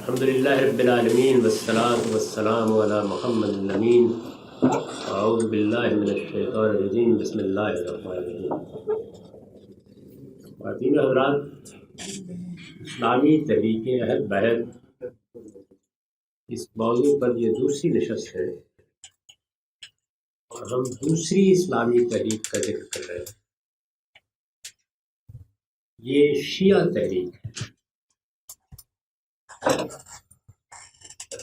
الحمد للہ رب العالمین والصلاة والسلام علی محمد الامین اعوذ باللہ من الشیطان الرجیم بسم اللہ الرحمن الرحیم۔ خواتین حضرات، اسلامی تحریکیں عہد بہد اس موضوع پر یہ دوسری نشست ہے اور ہم دوسری اسلامی تحریک کا ذکر کر رہے ہیں۔ یہ شیعہ تحریک ہے۔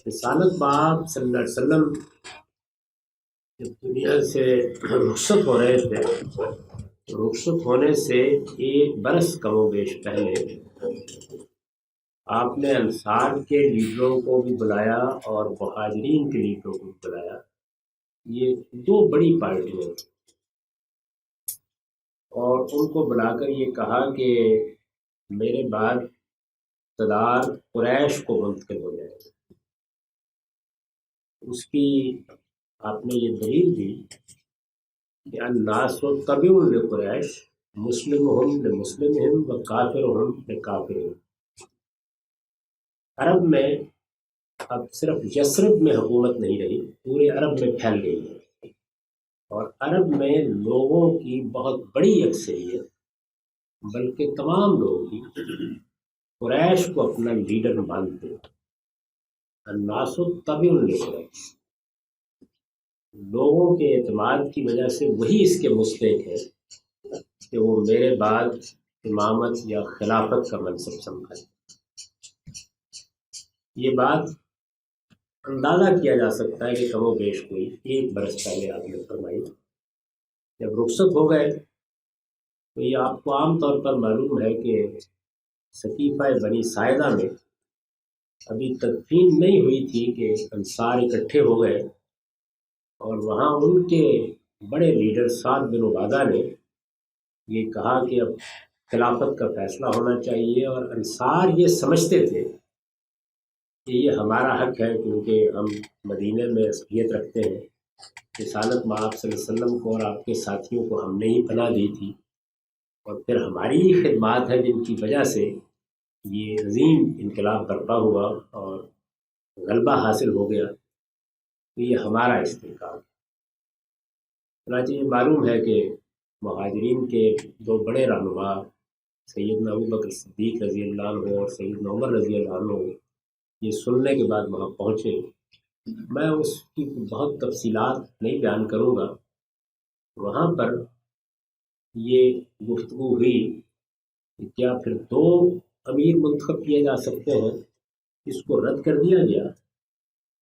رسالت باب صلی اللہ علیہ وسلم جب دنیا سے رخصت ہو رہے تھے، رخصت ہونے سے ایک برس کم و بیش پہلے آپ نے انصار کے لیڈروں کو بھی بلایا اور مہاجرین کے لیڈروں کو بھی بلایا۔ یہ دو بڑی پارٹیاں اور ان کو بلا کر یہ کہا کہ میرے بعد اقتدار قریش کو منتقل ہو جائے۔ اس کی آپ نے یہ دلیل دی کہ الناس تبع لقریش مسلمہم لمسلمہم و کافرہم لکافرہم۔ عرب میں اب صرف یثرب میں حکومت نہیں رہی، پورے عرب میں پھیل گئی ہے، اور عرب میں لوگوں کی بہت بڑی اکثریت بلکہ تمام لوگ ہی قریش کو اپنا لیڈر مانتے ہیں۔ الناس تبع لقریش، لوگوں کے اعتماد کی وجہ سے وہی اس کے مستحق ہے کہ وہ میرے بعد امامت یا خلافت کا منصب سنبھالے۔ یہ بات اندازہ کیا جا سکتا ہے کہ کم و بیش کوئی ایک برس پہلے آپ نے فرمائی۔ جب رخصت ہو گئے تو یہ آپ کو عام طور پر معلوم ہے کہ سقیفہ بنی ساعدہ میں ابھی تدفین نہیں ہوئی تھی کہ انصار اکٹھے ہو گئے، اور وہاں ان کے بڑے لیڈر سعد بن عبادہ نے یہ کہا کہ اب خلافت کا فیصلہ ہونا چاہیے، اور انصار یہ سمجھتے تھے کہ یہ ہمارا حق ہے کیونکہ ہم مدینہ میں اصلیت رکھتے ہیں، رسالت میں آپ صلی اللہ علیہ وسلم کو اور آپ کے ساتھیوں کو ہم نے ہی پناہ دی تھی، اور پھر ہماری ہی خدمات ہے جن کی وجہ سے یہ عظیم انقلاب برپا ہوا اور غلبہ حاصل ہو گیا، تو یہ ہمارا استحقاق ہے۔ چنانچہ یہ معلوم ہے کہ مہاجرین کے دو بڑے رہنما سیدنا ابوبکر صدیق رضی اللہ عنہ اور سیدنا عمر رضی اللہ عنہ یہ سننے کے بعد وہاں پہنچے۔ میں اس کی بہت تفصیلات نہیں بیان کروں گا۔ وہاں پر یہ گفتگو ہوئی کہ کیا پھر دو امیر منتخب کیے جا سکتے ہیں، اس کو رد کر دیا گیا،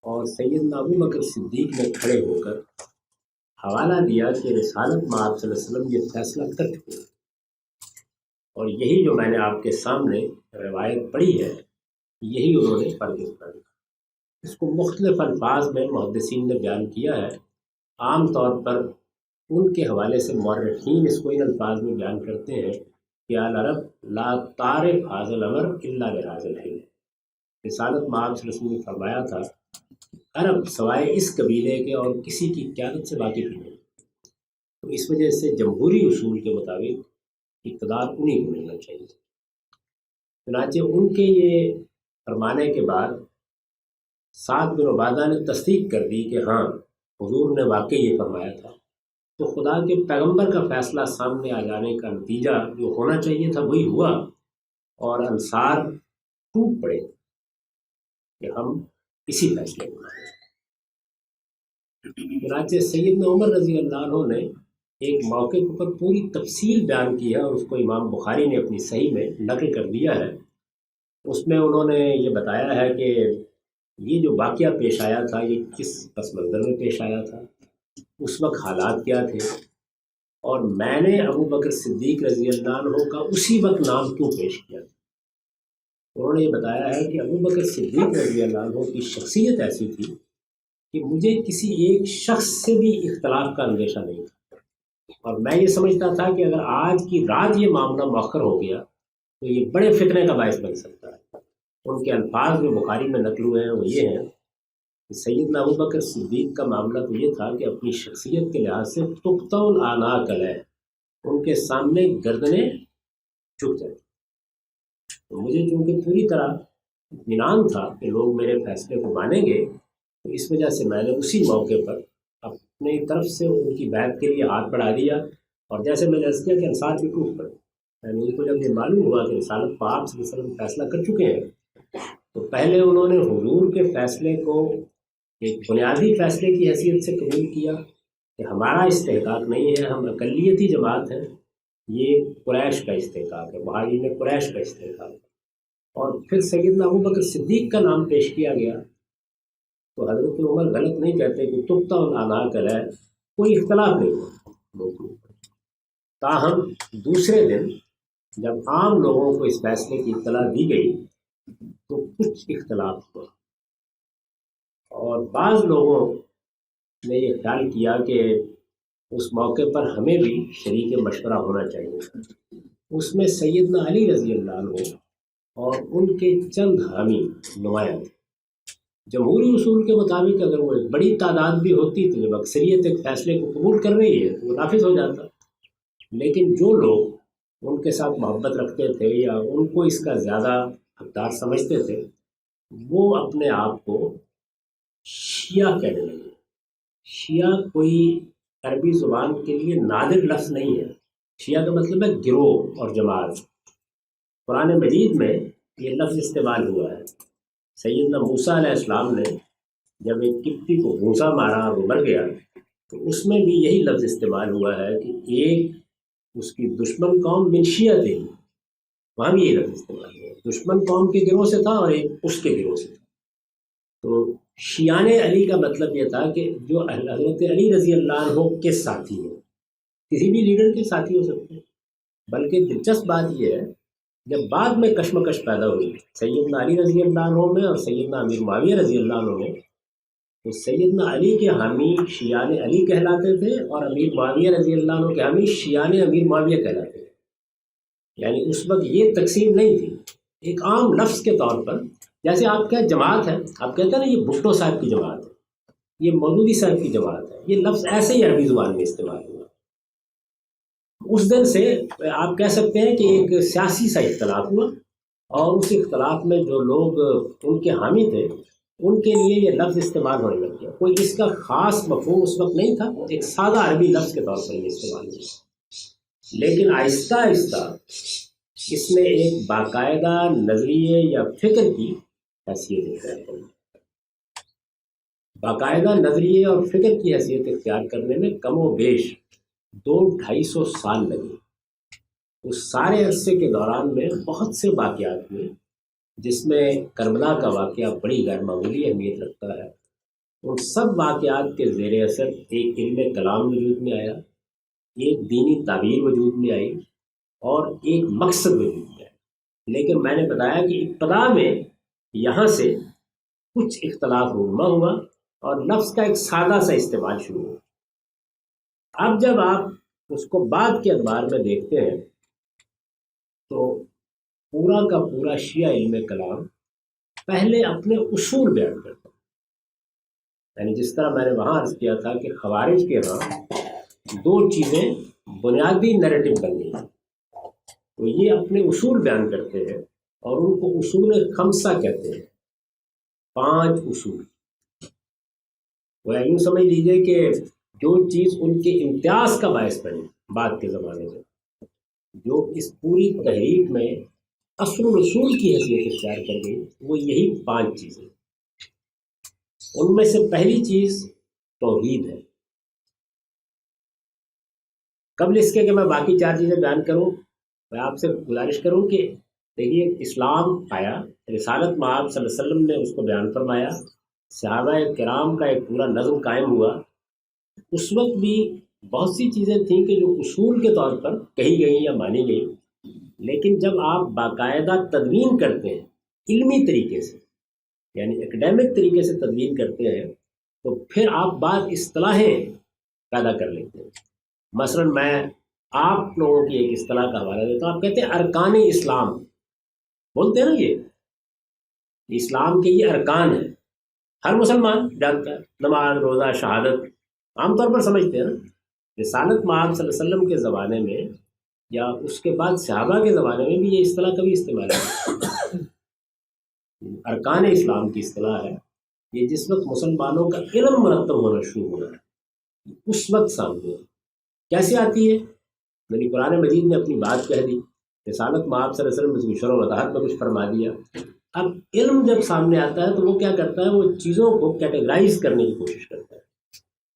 اور سیدنا ابوبکر صدیق نے کھڑے ہو کر حوالہ دیا کہ رسالت میں آپ صلی اللہ علیہ وسلم یہ فیصلہ کر چکے، اور یہی جو میں نے آپ کے سامنے روایت پڑھی ہے یہی انہوں نے فرض کر دیا۔ اس کو مختلف الفاظ میں محدثین نے بیان کیا ہے۔ عام طور پر ان کے حوالے سے مورخین اس کو ان الفاظ میں بیان کرتے ہیں کہ العرب لا تعرف هذا الامر الا بهذا العلم۔ رسالت میں آپ صلی اللہ علیہ وسلم نے فرمایا تھا عرب سوائے اس قبیلے کے اور کسی کی قیادت سے واقف ہی نہیں، تو اس وجہ سے جمہوری اصول کے مطابق اقتدار انہیں کو ملنا چاہیے۔ چنانچہ ان کے یہ فرمانے کے بعد سعد بن عبادہ نے تصدیق کر دی کہ ہاں حضور نے واقعی یہ فرمایا تھا۔ تو خدا کے پیغمبر کا فیصلہ سامنے آ جانے کا نتیجہ جو ہونا چاہیے تھا وہی ہوا، اور انصار ٹوٹ پڑے کہ ہم اسی فیصلے کو مانیں۔ چنانچہ سیدنا عمر رضی اللہ عنہ نے ایک موقع پر پوری تفصیل بیان کی ہے، اور اس کو امام بخاری نے اپنی صحیح میں نقل کر دیا ہے۔ اس میں انہوں نے یہ بتایا ہے کہ یہ جو واقعہ پیش آیا تھا یہ کس پس منظر میں پیش آیا تھا، اس وقت حالات کیا تھے، اور میں نے ابوبکر صدیق رضی اللہ عنہ کا اسی وقت نام کیوں پیش کیا تھا۔ انہوں نے یہ بتایا ہے کہ ابوبکر صدیق رضی اللہ عنہ کی شخصیت ایسی تھی کہ مجھے کسی ایک شخص سے بھی اختلاف کا اندیشہ نہیں تھا، اور میں یہ سمجھتا تھا کہ اگر آج کی رات یہ معاملہ مؤخر ہو گیا تو یہ بڑے فتنے کا باعث بن سکتا ہے۔ ان کے الفاظ جو بخاری میں نقل ہوئے ہیں وہ یہ ہیں کہ سیدنا ابوبکر صدیق کا معاملہ تو یہ تھا کہ اپنی شخصیت کے لحاظ سے تقطع الاعناق علیہ، ان کے سامنے گردنیں جھک جائیں۔ تو مجھے چونکہ پوری طرح اطمینان تھا کہ لوگ میرے فیصلے کو مانیں گے، تو اس وجہ سے میں نے اسی موقع پر اپنی طرف سے ان کی بیعت کے لیے ہاتھ بڑھا دیا۔ اور جیسے میں نے عرض کیا کہ انصار بھی ٹوٹ پڑے، یعنی ان کو جب یہ معلوم ہوا کہ رسالت پہ آپ صلی اللہ علیہ وسلم فیصلہ کر چکے ہیں، تو پہلے انہوں نے حضور کے فیصلے کو ایک بنیادی فیصلے کی حیثیت سے قبول کیا کہ ہمارا استحقاق نہیں ہے، ہم اقلیتی جماعت ہیں، یہ قریش کا استحقاق ہے، مہاجرین قریش کا استحقاق ہے۔ اور پھر سیدنا ابوبکر صدیق کا نام پیش کیا گیا، تو حضرت عمر غلط نہیں کہتے کہ تبتا العناق ہے، کوئی اختلاف نہیں ہوا۔ تاہم دوسرے دن جب عام لوگوں کو اس فیصلے کی اطلاع دی گئی تو کچھ اختلاف ہوا، اور بعض لوگوں نے یہ خیال کیا کہ اس موقع پر ہمیں بھی شریک مشورہ ہونا چاہیے۔ اس میں سیدنا علی رضی اللہ عنہ اور ان کے چند حامی نمایاں تھے۔ جمہوری اصول کے مطابق اگر وہ ایک بڑی تعداد بھی ہوتی تو جب اکثریت ایک فیصلے کو قبول کر رہی ہے تو وہ نافذ ہو جاتا، لیکن جو لوگ ان کے ساتھ محبت رکھتے تھے یا ان کو اس کا زیادہ حقدار سمجھتے تھے، وہ اپنے آپ کو شیعہ کہنے لگے۔ شیعہ کوئی عربی زبان کے لیے نادر لفظ نہیں ہے، شیعہ کا مطلب ہے گروہ اور جماعت۔ قرآن مجید میں یہ لفظ استعمال ہوا ہے۔ سیدنا موسیٰ علیہ السلام نے جب ایک قبطی کو گھونسا مارا اور وہ مر گیا، تو اس میں بھی یہی لفظ استعمال ہوا ہے کہ ایک اس کی دشمن قوم من شیعہ تھی، وہاں بھی یہی لفظ استعمال ہوا، دشمن قوم کے گروہ سے تھا اور ایک اس کے گروہ سے تھا۔ تو شیعان علی کا مطلب یہ تھا کہ جو حضرت علی رضی اللہ عنہ کے ساتھی ہیں، کسی بھی لیڈر کے ساتھی ہو سکتے ہیں۔ بلکہ دلچسپ بات یہ ہے، جب بعد میں کشمکش پیدا ہوئی سیدنا علی رضی اللہ عنہ میں اور سیدنا امیر معاویہ رضی اللہ عنہ میں، تو سیدنا علی کے حامی شیعان علی کہلاتے تھے اور امیر معاویہ رضی اللہ عنہ کے حامی شیعان امیر معاویہ کہلاتے تھے۔ یعنی اس وقت یہ تقسیم نہیں تھی، ایک عام لفظ کے طور پر، جیسے آپ کا جماعت ہے، آپ کہتے ہیں نا یہ بھٹو صاحب کی جماعت ہے، یہ مودودی صاحب کی جماعت ہے، یہ لفظ ایسے ہی عربی زبان میں استعمال ہوا۔ اس دن سے آپ کہہ سکتے ہیں کہ ایک سیاسی سا اختلاف ہوا، اور اس اختلاف میں جو لوگ ان کے حامی تھے ان کے لیے یہ لفظ استعمال ہونے لگ گیا۔ کوئی اس کا خاص مفہوم اس وقت نہیں تھا، ایک سادہ عربی لفظ کے طور پر یہ استعمال ہوا، لیکن آہستہ آہستہ اس نے ایک باقاعدہ نظریے یا فکر کی حیثیت اختیار کر لی۔ باقاعدہ نظریے اور فکر کی حیثیت اختیار کرنے میں کم و بیش 200-250 سال لگے۔ اس سارے عرصے کے دوران میں بہت سے واقعات ہوئے، جس میں کربلا کا واقعہ بڑی غیر معمولی اہمیت رکھتا ہے۔ ان سب واقعات کے زیر اثر ایک علم کلام وجود میں آیا، ایک دینی تعبیر وجود میں آئی، اور ایک مقصد وجود میں آیا۔ لیکن میں نے بتایا کہ ابتدا میں یہاں سے کچھ اختلاف رونما ہوا اور لفظ کا ایک سادہ سا استعمال شروع ہوا۔ اب جب آپ اس کو بعد کے ادوار میں دیکھتے ہیں تو پورا کا پورا شیعہ علم کلام پہلے اپنے اصول بیان کرتا ہے، یعنی جس طرح میں نے وہاں عرض کیا تھا کہ خوارج کے ہاں 2 چیزیں بنیادی نیریٹو بن گئی، تو یہ اپنے اصول بیان کرتے ہیں اور ان کو اصول خمسہ کہتے ہیں، 5 اصول۔ وہ یوں سمجھ لیجئے کہ جو چیز ان کے امتیاز کا باعث بنی بعد کے زمانے میں، جو اس پوری تحریک میں اصل رسول کی حیثیت اختیار کر گئی، وہ یہی 5 چیزیں۔ ان میں سے پہلی چیز توحید ہے۔ قبل اس کے کہ میں باقی 4 چیزیں بیان کروں، میں آپ سے گزارش کروں کہ دیکھیے اسلام آیا، رسالت مآب صلی اللہ علیہ وسلم نے اس کو بیان فرمایا، صحابہ کرام کا ایک پورا نظم قائم ہوا۔ اس وقت بھی بہت سی چیزیں تھیں کہ جو اصول کے طور پر کہی گئیں یا مانی گئیں، لیکن جب آپ باقاعدہ تدوین کرتے ہیں علمی طریقے سے، یعنی اکیڈیمک طریقے سے تدوین کرتے ہیں، تو پھر آپ بعض اصطلاحیں پیدا کر لیتے ہیں۔ مثلا میں آپ لوگوں کی ایک اصطلاح کا حوالہ دیتا ہوں، آپ کہتے ہیں ارکان اسلام، بولتے ہیں نا، یہ اسلام کے یہ ارکان ہیں، ہر مسلمان جانتا ہے، نماز، روزہ، شہادت، عام طور پر سمجھتے ہیں نا۔ رسالت مآب صلی اللہ علیہ وسلم کے زمانے میں یا اس کے بعد صحابہ کے زمانے میں بھی یہ اصطلاح کبھی استعمال ہے، ارکان اسلام کی اصطلاح ہے، یہ جس وقت مسلمانوں کا علم مرتب ہونا شروع ہو رہا ہے اس وقت سامنے کیسے آتی ہے؟ یعنی قرآن مجید نے اپنی بات کہہ دی، رسالت میں آپ صلی اللہ علیہ وسلم شرح و وضاحت میں کچھ فرما دیا، اب علم جب سامنے آتا ہے تو وہ کیا کرتا ہے، وہ چیزوں کو کیٹیگرائز کرنے کی کوشش کرتا ہے۔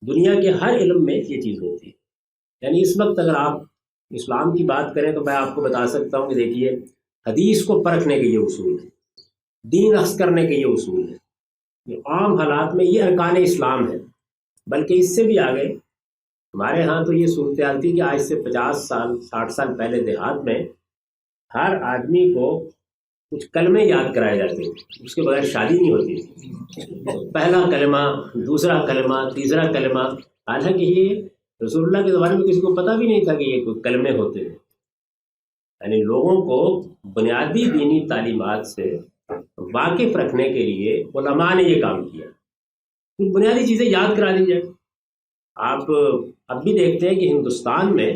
دنیا کے ہر علم میں یہ چیز ہوتی ہے، یعنی اس وقت اگر آپ اسلام کی بات کریں تو میں آپ کو بتا سکتا ہوں کہ دیکھیے حدیث کو پرکھنے کے یہ اصول ہے، دین اخذ کرنے کے یہ اصول ہے، یہ عام حالات میں یہ ارکان اسلام ہے۔ بلکہ اس سے بھی آگے ہمارے ہاں تو یہ صورتحال تھی کہ آج سے 50 سال 60 سال پہلے دیہات میں ہر آدمی کو کچھ کلمے یاد کرائے جاتے تھے، اس کے بغیر شادی نہیں ہوتی تھی، پہلا کلمہ، دوسرا کلمہ، تیسرا کلمہ، حالانکہ یہ رسول اللہ کے زمانے میں کسی کو پتہ بھی نہیں تھا کہ یہ کوئی کلمے ہوتے ہیں۔ یعنی لوگوں کو بنیادی دینی تعلیمات سے واقف رکھنے کے لیے علماء نے یہ کام کیا، کچھ بنیادی چیزیں یاد کرا دی جائے۔ آپ اب بھی دیکھتے ہیں کہ ہندوستان میں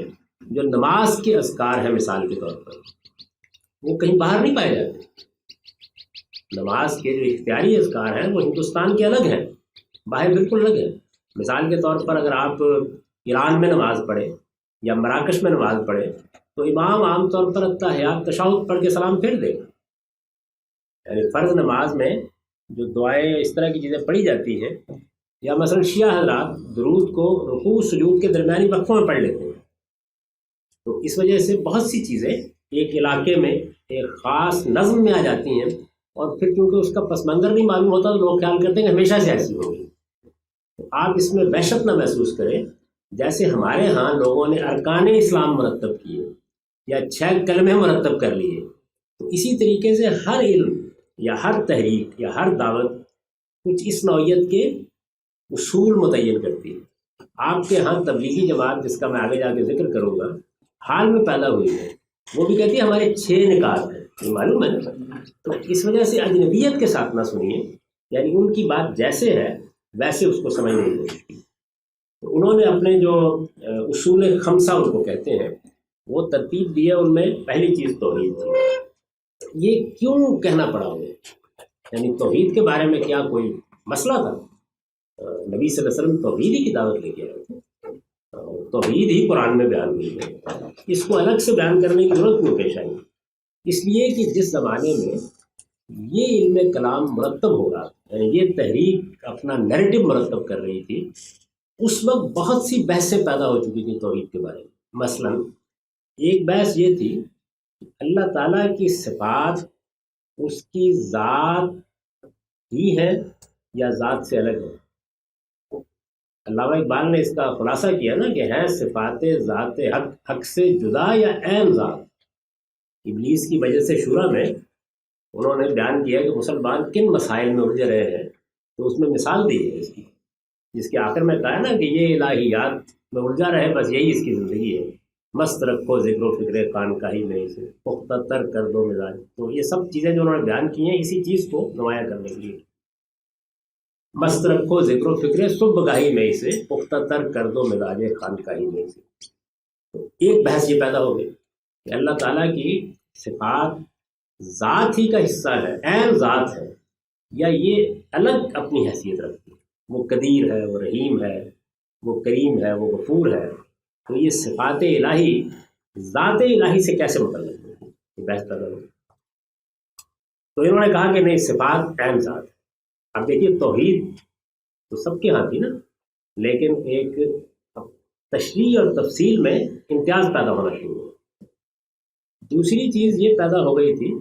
جو نماز کے اذکار ہیں مثال کے طور پر وہ کہیں باہر نہیں پائے جاتے۔ نماز کے جو اختیاری اذکار ہیں وہ ہندوستان کے الگ ہیں، باہر بالکل الگ ہیں۔ مثال کے طور پر اگر آپ ایران میں نماز پڑھیں یا مراکش میں نماز پڑھیں تو امام عام طور پر التحیات تشہد پڑھ کے سلام پھیر دے گا۔ یعنی فرض نماز میں جو دعائیں اس طرح کی چیزیں پڑھی جاتی ہیں، یا مثلا شیعہ حضرات درود کو رکوع سجود کے درمیانی وقفوں میں پڑھ لیتے ہیں، تو اس وجہ سے بہت سی چیزیں ایک علاقے میں ایک خاص نظم میں آ جاتی ہیں، اور پھر کیونکہ اس کا پس منظر نہیں معلوم ہوتا تو لوگ خیال کرتے ہیں کہ ہمیشہ سے ایسی ہوگی۔ تو آپ اس میں وحشت نہ محسوس کریں، جیسے ہمارے ہاں لوگوں نے ارکان اسلام مرتب کیے یا 6 کلمے مرتب کر لیے، تو اسی طریقے سے ہر علم یا ہر تحریک یا ہر دعوت کچھ اس نوعیت کے اصول متعین کرتی ہے۔ آپ کے ہاں تبلیغی جماعت جس کا میں آگے جا کے ذکر کروں گا حال میں پیدا ہوئی ہے، وہ بھی کہتی ہے ہمارے 6 نکات ہیں، یہ معلوم ہے نا؟ تو اس وجہ سے اجنبیت کے ساتھ نہ سنیے، یعنی ان کی بات جیسے ہے ویسے اس کو سمجھنے کی کوشش کی۔ تو انہوں نے اپنے جو اصول خمسہ ان کو کہتے ہیں وہ ترتیب دی ہے، ان میں پہلی چیز توحید تھی۔ یہ کیوں کہنا پڑا انہیں؟ یعنی توحید کے بارے میں کیا کوئی مسئلہ تھا؟ نبی صلی اللہ علیہ وسلم توحید ہی کی دعوت لے کے آئے تھے، توحید ہی قرآن میں بیان ہوئی ہے، اس کو الگ سے بیان کرنے کی ضرورت کیوں پیش آئی؟ اس لیے کہ جس زمانے میں یہ علم کلام مرتب ہو رہا، یعنی یہ تحریک اپنا نیریٹو مرتب کر رہی تھی، اس وقت بہت سی بحثیں پیدا ہو چکی تھیں توحید کے بارے میں۔ مثلا ایک بحث یہ تھی کہ اللہ تعالیٰ کی صفات اس کی ذات ہی ہے یا ذات سے الگ ہے؟ علامہ اقبال نے اس کا خلاصہ کیا نا کہ ہیں صفات ذات حق سے جدا یا عین ذات۔ ابلیس کی وجہ سے شورا میں انہوں نے بیان کیا کہ مسلمان کن مسائل میں الجھ رہے ہیں، تو اس میں مثال دی ہے اس کی، جس کے آخر میں کہا نا کہ یہ الہیات میں الجھا رہے، بس یہی اس کی زندگی ہے، مست رکھو ذکر و فکر خان کا ہی نہیں سے پختہ تر کر دو مزاج۔ تو یہ سب چیزیں جو انہوں نے بیان کی ہیں اسی چیز کو نمایاں کرنے کے لیے، مست رکھو ذکر و فکر صبح گاہی میں سے پختہ تر کر دو مزاج خان کا ہی میں سے۔ تو ایک بحث یہ پیدا ہو گئی کہ اللہ تعالیٰ کی صفات ذات ہی کا حصہ ہے، عین ذات ہے، یا یہ الگ اپنی حیثیت رکھتی ہے، وہ قدیر ہے، وہ رحیم ہے، وہ کریم ہے، وہ غفور ہے۔ تو یہ صفات الہی ذات الہی سے کیسے متعلق ہے؟ یہ بحث پیدا ہو گئی۔ تو انہوں نے کہا کہ نہیں، صفات عین ذات ہے۔ اب دیکھیے توحید تو سب کے ہاں تھی نا، لیکن ایک تشریح اور تفصیل میں امتیاز پیدا ہونا شروع ہوا۔ دوسری چیز یہ پیدا ہو گئی تھی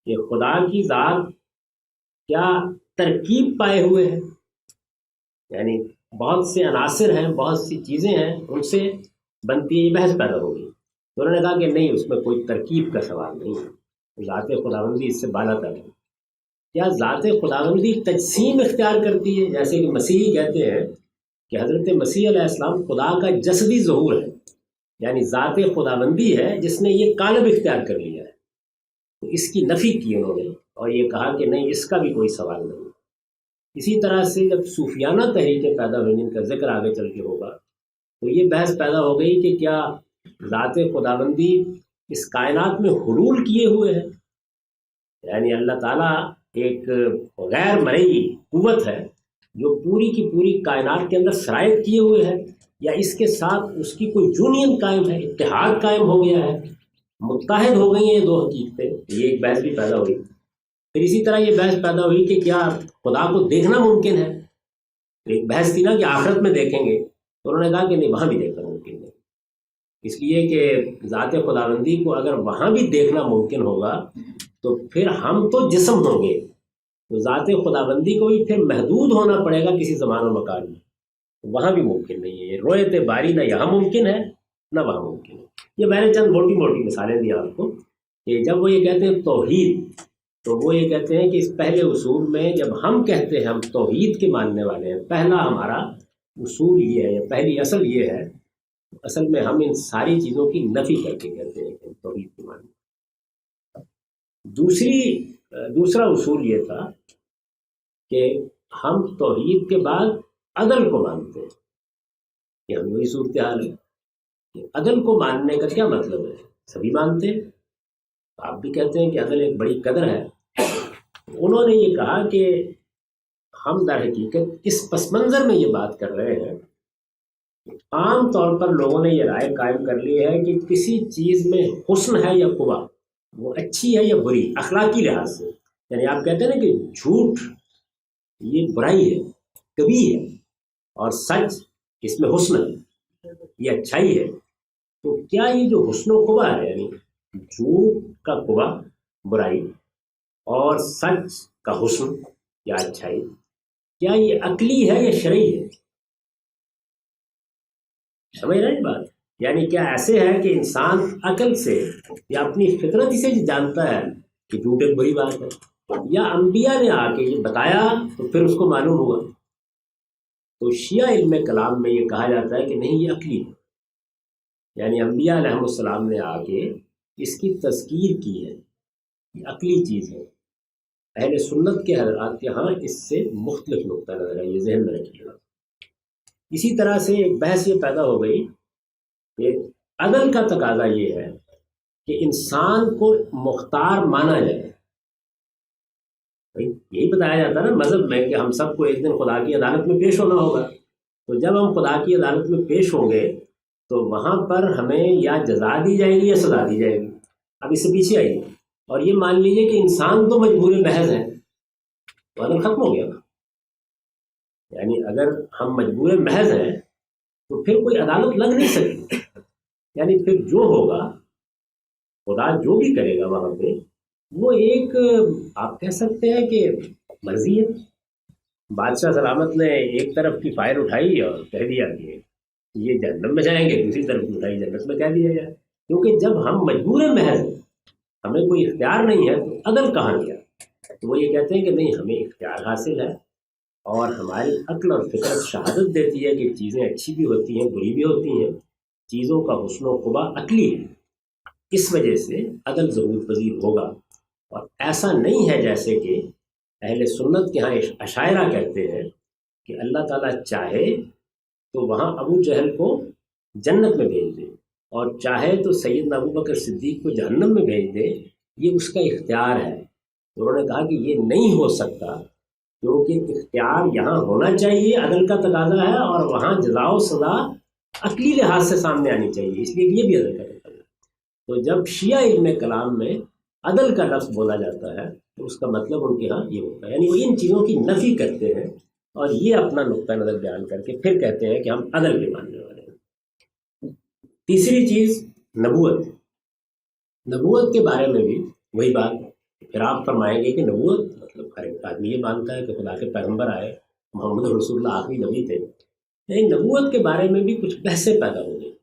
کہ خدا کی ذات کیا ترکیب پائے ہوئے ہیں، یعنی بہت سے عناصر ہیں، بہت سی چیزیں ہیں، ان سے بنتی ہے، یہ بحث پیدا ہو گئی۔ تو انہوں نے کہا کہ نہیں، اس میں کوئی ترکیب کا سوال نہیں ہے، ذات خداوندی اس سے بالا تر ہے۔ کیا ذات خداوندی تجسیم اختیار کرتی ہے؟ جیسے کہ مسیحی کہتے ہیں کہ حضرت مسیح علیہ السلام خدا کا جسدی ظہور ہے، یعنی ذات خداوندی ہے جس نے یہ قالب اختیار کر لیا ہے۔ تو اس کی نفی کی انہوں نے، اور یہ کہا کہ نہیں، اس کا بھی کوئی سوال نہیں۔ اسی طرح سے جب صوفیانہ تحریکیں پیدا ہوئیں، جن کا ذکر آگے چل کے ہوگا، تو یہ بحث پیدا ہو گئی کہ کیا ذات خداوندی اس کائنات میں حلول کیے ہوئے ہے، یعنی اللہ تعالیٰ ایک غیر مرئی قوت ہے جو پوری کی پوری کائنات کے اندر سرایت کیے ہوئے ہے، یا اس کے ساتھ اس کی کوئی یونین قائم ہے، اتحاد قائم ہو گیا ہے، متحد ہو گئی ہیں یہ دو حقیقتیں؟ یہ ایک بحث بھی پیدا ہوئی۔ پھر اسی طرح یہ بحث پیدا ہوئی کہ کیا خدا کو دیکھنا ممکن ہے؟ ایک بحث تھی نا کہ آخرت میں دیکھیں گے، تو انہوں نے کہا کہ نہیں، وہاں بھی دیکھنا ممکن نہیں، اس لیے کہ ذات خداوندی کو اگر وہاں بھی دیکھنا ممکن ہوگا تو پھر ہم تو جسم ہوں گے، تو ذات خداوندی کو بھی پھر محدود ہونا پڑے گا کسی زمان و مکان میں، وہاں بھی ممکن نہیں ہے۔ رویت باری نہ یہاں ممکن ہے نہ وہاں ممکن ہے۔ یہ میں نے چند موٹی موٹی مثالیں دی آپ کو کہ جب وہ یہ کہتے ہیں توحید، تو وہ یہ کہتے ہیں کہ اس پہلے اصول میں جب ہم کہتے ہیں ہم توحید کے ماننے والے ہیں، پہلا ہمارا اصول یہ ہے یا پہلی اصل یہ ہے، اصل میں ہم ان ساری چیزوں کی نفی کر کے کہتے ہیں کہ ہم توحید کے ماننے۔ دوسرا اصول یہ تھا کہ ہم توحید کے بعد عدل کو مانتے ہیں، یہ ہم وہی صورتحال ہے کہ عدل کو ماننے کا کیا مطلب ہے؟ سبھی مانتے ہیں، آپ بھی کہتے ہیں کہ عدل ایک بڑی قدر ہے۔ انہوں نے یہ کہا کہ ہم در حقیقت اس پس منظر میں یہ بات کر رہے ہیں، عام طور پر لوگوں نے یہ رائے قائم کر لی ہے کہ کسی چیز میں حسن ہے یا قبح، وہ اچھی ہے یا بری اخلاقی لحاظ سے، یعنی آپ کہتے ہیں نا کہ جھوٹ یہ برائی ہے، کبھی ہے، اور سچ اس میں حسن ہے، یہ اچھائی ہے۔ تو کیا یہ جو حسن و قبح ہے، یعنی جھوٹ کا قبح برائی اور سچ کا حسن یا اچھائی، کیا یہ عقلی ہے یا شرعی ہے؟ سمجھ رہے ہیں بات؟ یعنی کیا ایسے ہے کہ انسان عقل سے یا اپنی فطرت سے جانتا ہے کہ جھوٹ ایک بری بات ہے، یا انبیاء نے آ کے یہ بتایا تو پھر اس کو معلوم ہوا؟ تو شیعہ علم کلام میں یہ کہا جاتا ہے کہ نہیں، یہ عقلی ہے، یعنی انبیاء علیہ السلام نے آ کے اس کی تذکیر کی ہے، یہ عقلی چیز ہے۔ اہل سنت کے حضرات کے ہاں اس سے مختلف نقطہ نظر ہے، یہ ذہن میں رکھیے گا۔ اسی طرح سے ایک بحث یہ پیدا ہو گئی کہ عدل کا تقاضا یہ ہے کہ انسان کو مختار مانا جائے۔ یہی بتایا جاتا ہے نا مذہب میں کہ ہم سب کو ایک دن خدا کی عدالت میں پیش ہونا ہوگا، تو جب ہم خدا کی عدالت میں پیش ہوں گے تو وہاں پر ہمیں یا جزا دی جائے گی یا سزا دی جائے گی۔ اب اس سے پیچھے آئیے اور یہ مان لیجیے کہ انسان تو مجبور محض ہے، تو عدل ختم ہو گیا نا۔ یعنی اگر ہم مجبور محض ہیں تو پھر کوئی عدالت لگ نہیں سکتی، یعنی پھر جو ہوگا خدا جو بھی کرے گا وہاں پہ وہ ایک آپ کہہ سکتے ہیں کہ مرضی ہے۔ بادشاہ سلامت نے ایک طرف کی فائر اٹھائی اور کہہ دیا کہ یہ جہنم میں جائیں گے، دوسری طرف اٹھائی جنت میں کہہ دیا جائے، کیونکہ جب ہم مجبور محض ہیں، ہمیں کوئی اختیار نہیں ہے، تو عدل کہاں گیا؟ تو وہ یہ کہتے ہیں کہ نہیں، ہمیں اختیار حاصل ہے اور ہماری عقل اور فطرت شہادت دیتی ہے کہ چیزیں اچھی بھی ہوتی ہیں بری بھی ہوتی ہیں، چیزوں کا حسن و قبح عقلی ہے، اس وجہ سے عدل ظہور پذیر ہوگا۔ اور ایسا نہیں ہے جیسے کہ اہل سنت کے ہاں اشاعرہ کہتے ہیں کہ اللہ تعالیٰ چاہے تو وہاں ابو جہل کو جنت میں بھیج دے اور چاہے تو سیدنا ابو بکر صدیق کو جہنم میں بھیج دے، یہ اس کا اختیار ہے۔ انہوں نے کہا کہ یہ نہیں ہو سکتا، کیونکہ اختیار یہاں ہونا چاہیے، عدل کا تقاضا ہے، اور وہاں جزا و سزا عقلی لحاظ سے سامنے آنی چاہیے، اس لیے یہ بھی عدل کا تقاضا ہے۔ تو جب شیعہ علم کلام میں عدل کا لفظ بولا جاتا ہے تو اس کا مطلب ان کے ہاں یہ ہوتا ہے، یعنی وہ ان چیزوں کی نفی کرتے ہیں اور یہ اپنا نقطہ نظر بیان کر کے پھر کہتے ہیں کہ ہم عدل کے ماننے والے ہیں۔ تیسری چیز نبوت۔ نبوت کے بارے میں بھی وہی بات، پھر آپ فرمائیں گے کہ نبوت مطلب ہر ایک آدمی یہ مانتا ہے کہ خدا کے پیغمبر آئے، محمد رسول اللہ آخری نبی تھے، لیکن نبوت کے بارے میں بھی کچھ بحثیں پیدا ہو گئی۔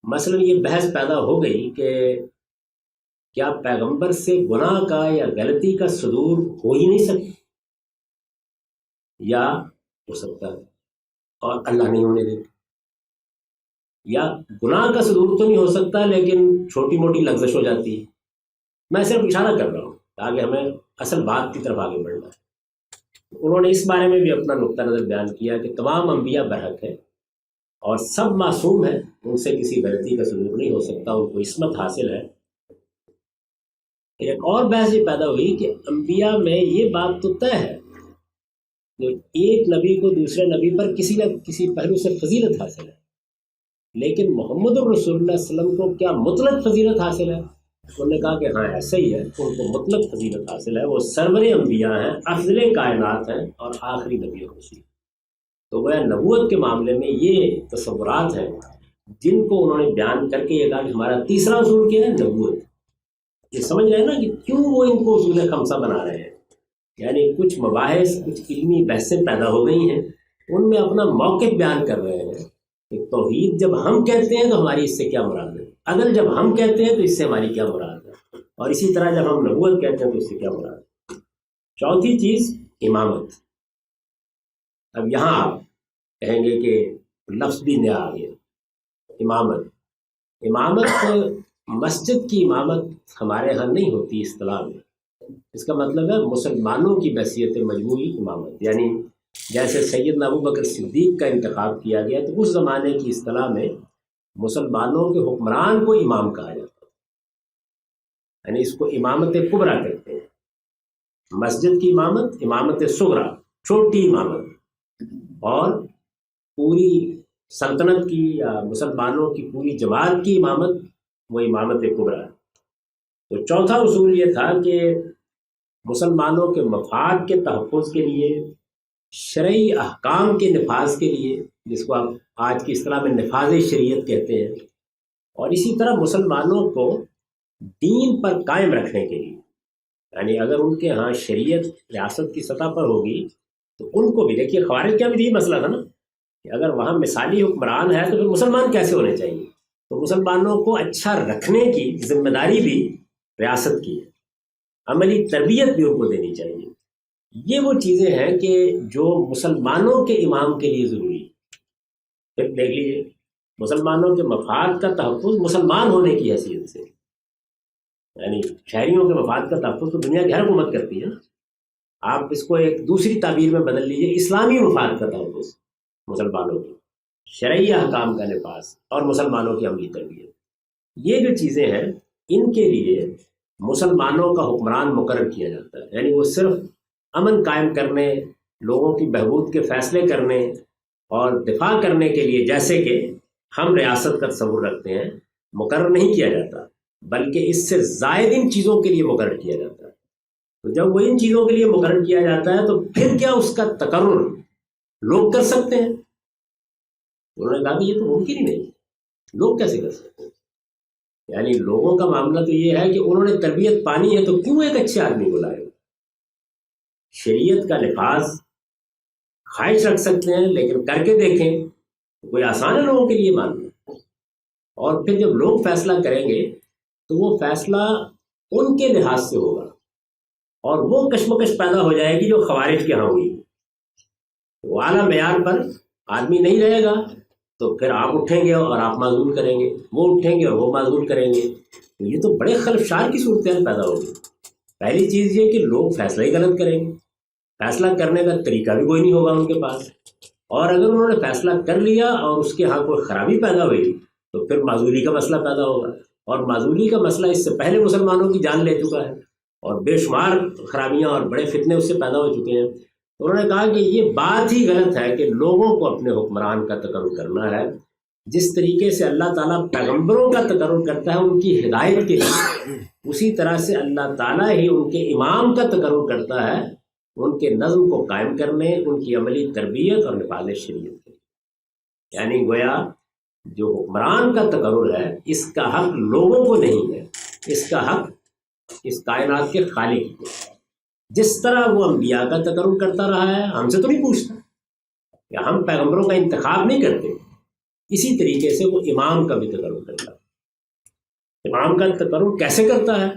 مثلا یہ بحث پیدا ہو گئی کہ کیا پیغمبر سے گناہ کا یا غلطی کا صدور ہو ہی نہیں سکتا، یا ہو سکتا ہے اور اللہ نہیں ہونے دیتا، یا گناہ کا صدور تو نہیں ہو سکتا لیکن چھوٹی موٹی لغزش ہو جاتی ہے۔ میں صرف اشارہ کر رہا ہوں تاکہ ہمیں اصل بات کی طرف آگے بڑھنا ہے۔ انہوں نے اس بارے میں بھی اپنا نقطہ نظر بیان کیا کہ تمام انبیاء برحق ہیں اور سب معصوم ہیں، ان سے کسی غلطی کا صدور نہیں ہو سکتا، ان کو عصمت حاصل ہے۔ ایک اور بحث یہ پیدا ہوئی کہ انبیاء میں یہ بات تو طے ہے کہ ایک نبی کو دوسرے نبی پر کسی نہ کسی پہلو سے فضیلت حاصل ہے، لیکن محمد الرسول اللہ علیہ وسلم کو کیا مطلق فضیلت حاصل ہے؟ انہوں نے کہا کہ ہاں ایسا ہی ہے، ان کو مطلق فضیلت حاصل ہے، وہ سرور انبیاء ہیں، افضل کائنات ہیں اور آخری نبی اور رسول۔ تو وہ نبوت کے معاملے میں یہ تصورات ہیں جن کو انہوں نے بیان کر کے یہ کہا کہ ہمارا تیسرا اصول کیا ہے؟ نبوت۔ یہ سمجھ رہے ہیں نا کہ کیوں وہ ان کو اصول خمسہ بنا رہے ہیں، یعنی کچھ مباحث، کچھ علمی بحثیں پیدا ہو گئی ہیں، ان میں اپنا موقف بیان کر رہے ہیں کہ توحید جب ہم کہتے ہیں تو ہماری اس سے کیا مراد ہے، عدل جب ہم کہتے ہیں تو اس سے ہماری کیا مراد ہے، اور اسی طرح جب ہم نبوت کہتے ہیں تو اس سے کیا مراد ہے۔ چوتھی چیز امامت۔ اب یہاں آپ کہیں گے کہ لفظ بھی نیا آ گیا، امامت۔ امامت مسجد کی امامت ہمارے ہاں نہیں ہوتی اصطلاح میں، اس کا مطلب ہے مسلمانوں کی بحیثیت مجموعی امامت، یعنی جیسے سیدنا ابو بکر صدیق کا انتخاب کیا گیا تو اس زمانے کی اصطلاح میں مسلمانوں کے حکمران کو امام کہا جاتا ہے، یعنی اس کو امامت کبریٰ کہتے ہیں۔ مسجد کی امامت، امامت صغریٰ چھوٹی امامت، اور پوری سلطنت کی یا مسلمانوں کی پوری جماعت کی امامت وہ امامت کبریٰ ہے۔ تو چوتھا اصول یہ تھا کہ مسلمانوں کے مفاد کے تحفظ کے لیے، شرعی احکام کے نفاذ کے لیے، جس کو آپ آج کی اصطلاح میں نفاذ شریعت کہتے ہیں، اور اسی طرح مسلمانوں کو دین پر قائم رکھنے کے لیے، یعنی اگر ان کے ہاں شریعت ریاست کی سطح پر ہوگی تو ان کو بھی، دیکھیے خوارج کا بھی یہی مسئلہ تھا نا کہ اگر وہاں مثالی حکمران ہے تو پھر مسلمان کیسے ہونے چاہیے، تو مسلمانوں کو اچھا رکھنے کی ذمہ داری بھی ریاست کی ہے، عملی تربیت بھی ان کو دینی چاہیے۔ یہ وہ چیزیں ہیں کہ جو مسلمانوں کے امام کے لیے ضروری ہے۔ پھر دیکھ لیجیے مسلمانوں کے مفاد کا تحفظ مسلمان ہونے کی حیثیت سے، یعنی شہریوں کے مفاد کا تحفظ تو دنیا کی ہر حکومت کرتی ہے نا، آپ اس کو ایک دوسری تعبیر میں بدل لیجیے، اسلامی مفاد کا تحفظ مسلمانوں کی، شرعی احکام کا نفاذ اور مسلمانوں کی عملی تربیت، یہ جو چیزیں ہیں ان کے لیے مسلمانوں کا حکمران مقرر کیا جاتا ہے، یعنی وہ صرف امن قائم کرنے، لوگوں کی بہبود کے فیصلے کرنے اور دفاع کرنے کے لیے جیسے کہ ہم ریاست کا تصور رکھتے ہیں مقرر نہیں کیا جاتا، بلکہ اس سے زائد ان چیزوں کے لیے مقرر کیا جاتا ہے۔ تو جب وہ ان چیزوں کے لیے مقرر کیا جاتا ہے تو پھر کیا اس کا تقرر لوگ کر سکتے ہیں؟ انہوں نے کہا کہ یہ تو ممکن ہی نہیں، لوگ کیسے کر سکتے ہیں؟ یعنی لوگوں کا معاملہ تو یہ ہے کہ انہوں نے تربیت پانی ہے تو کیوں ایک اچھے آدمی کو لائے؟ شریعت کا نفاذ خواہش رکھ سکتے ہیں لیکن کر کے دیکھیں، کوئی آسان ہے لوگوں کے لیے ماننا، اور پھر جب لوگ فیصلہ کریں گے تو وہ فیصلہ ان کے لحاظ سے ہوگا، اور وہ کشمکش پیدا ہو جائے گی جو خوارج کے ہاں ہوئی، وہ اعلیٰ معیار پر آدمی نہیں رہے گا تو پھر آپ اٹھیں گے اور آپ معذول کریں گے، وہ اٹھیں گے اور وہ معذول کریں گے، تو یہ تو بڑے خلفشار کی صورتحال پیدا ہوگی۔ پہلی چیز یہ کہ لوگ فیصلہ ہی غلط کریں گے، فیصلہ کرنے کا طریقہ بھی کوئی نہیں ہوگا ان کے پاس، اور اگر انہوں نے فیصلہ کر لیا اور اس کے ہاں کوئی خرابی پیدا ہوئی تو پھر معذوری کا مسئلہ پیدا ہوگا، اور معذوری کا مسئلہ اس سے پہلے مسلمانوں کی جان لے چکا ہے، اور بے شمار خرابیاں اور بڑے فتنے اس سے پیدا ہو چکے ہیں۔ انہوں نے کہا کہ یہ بات ہی غلط ہے کہ لوگوں کو اپنے حکمران کا تقرر کرنا ہے، جس طریقے سے اللہ تعالیٰ پیغمبروں کا تقرر کرتا ہے ان کی ہدایت کے لیے، اسی طرح سے اللہ تعالیٰ ہی ان کے امام کا تقرر کرتا ہے ان کے نظم کو قائم کرنے، ان کی عملی تربیت اور نفاذ شریعت کے لیے۔ یعنی گویا جو حکمران کا تقرر ہے اس کا حق لوگوں کو نہیں ہے، اس کا حق اس کائنات کے خالق کو، جس طرح وہ انبیاء کا تقرر کرتا رہا ہے، ہم سے تو نہیں پوچھتا یا ہم پیغمبروں کا انتخاب نہیں کرتے، اسی طریقے سے وہ امام کا بھی تقرر کرتا ہے۔ امام کا تقرر کیسے کرتا ہے؟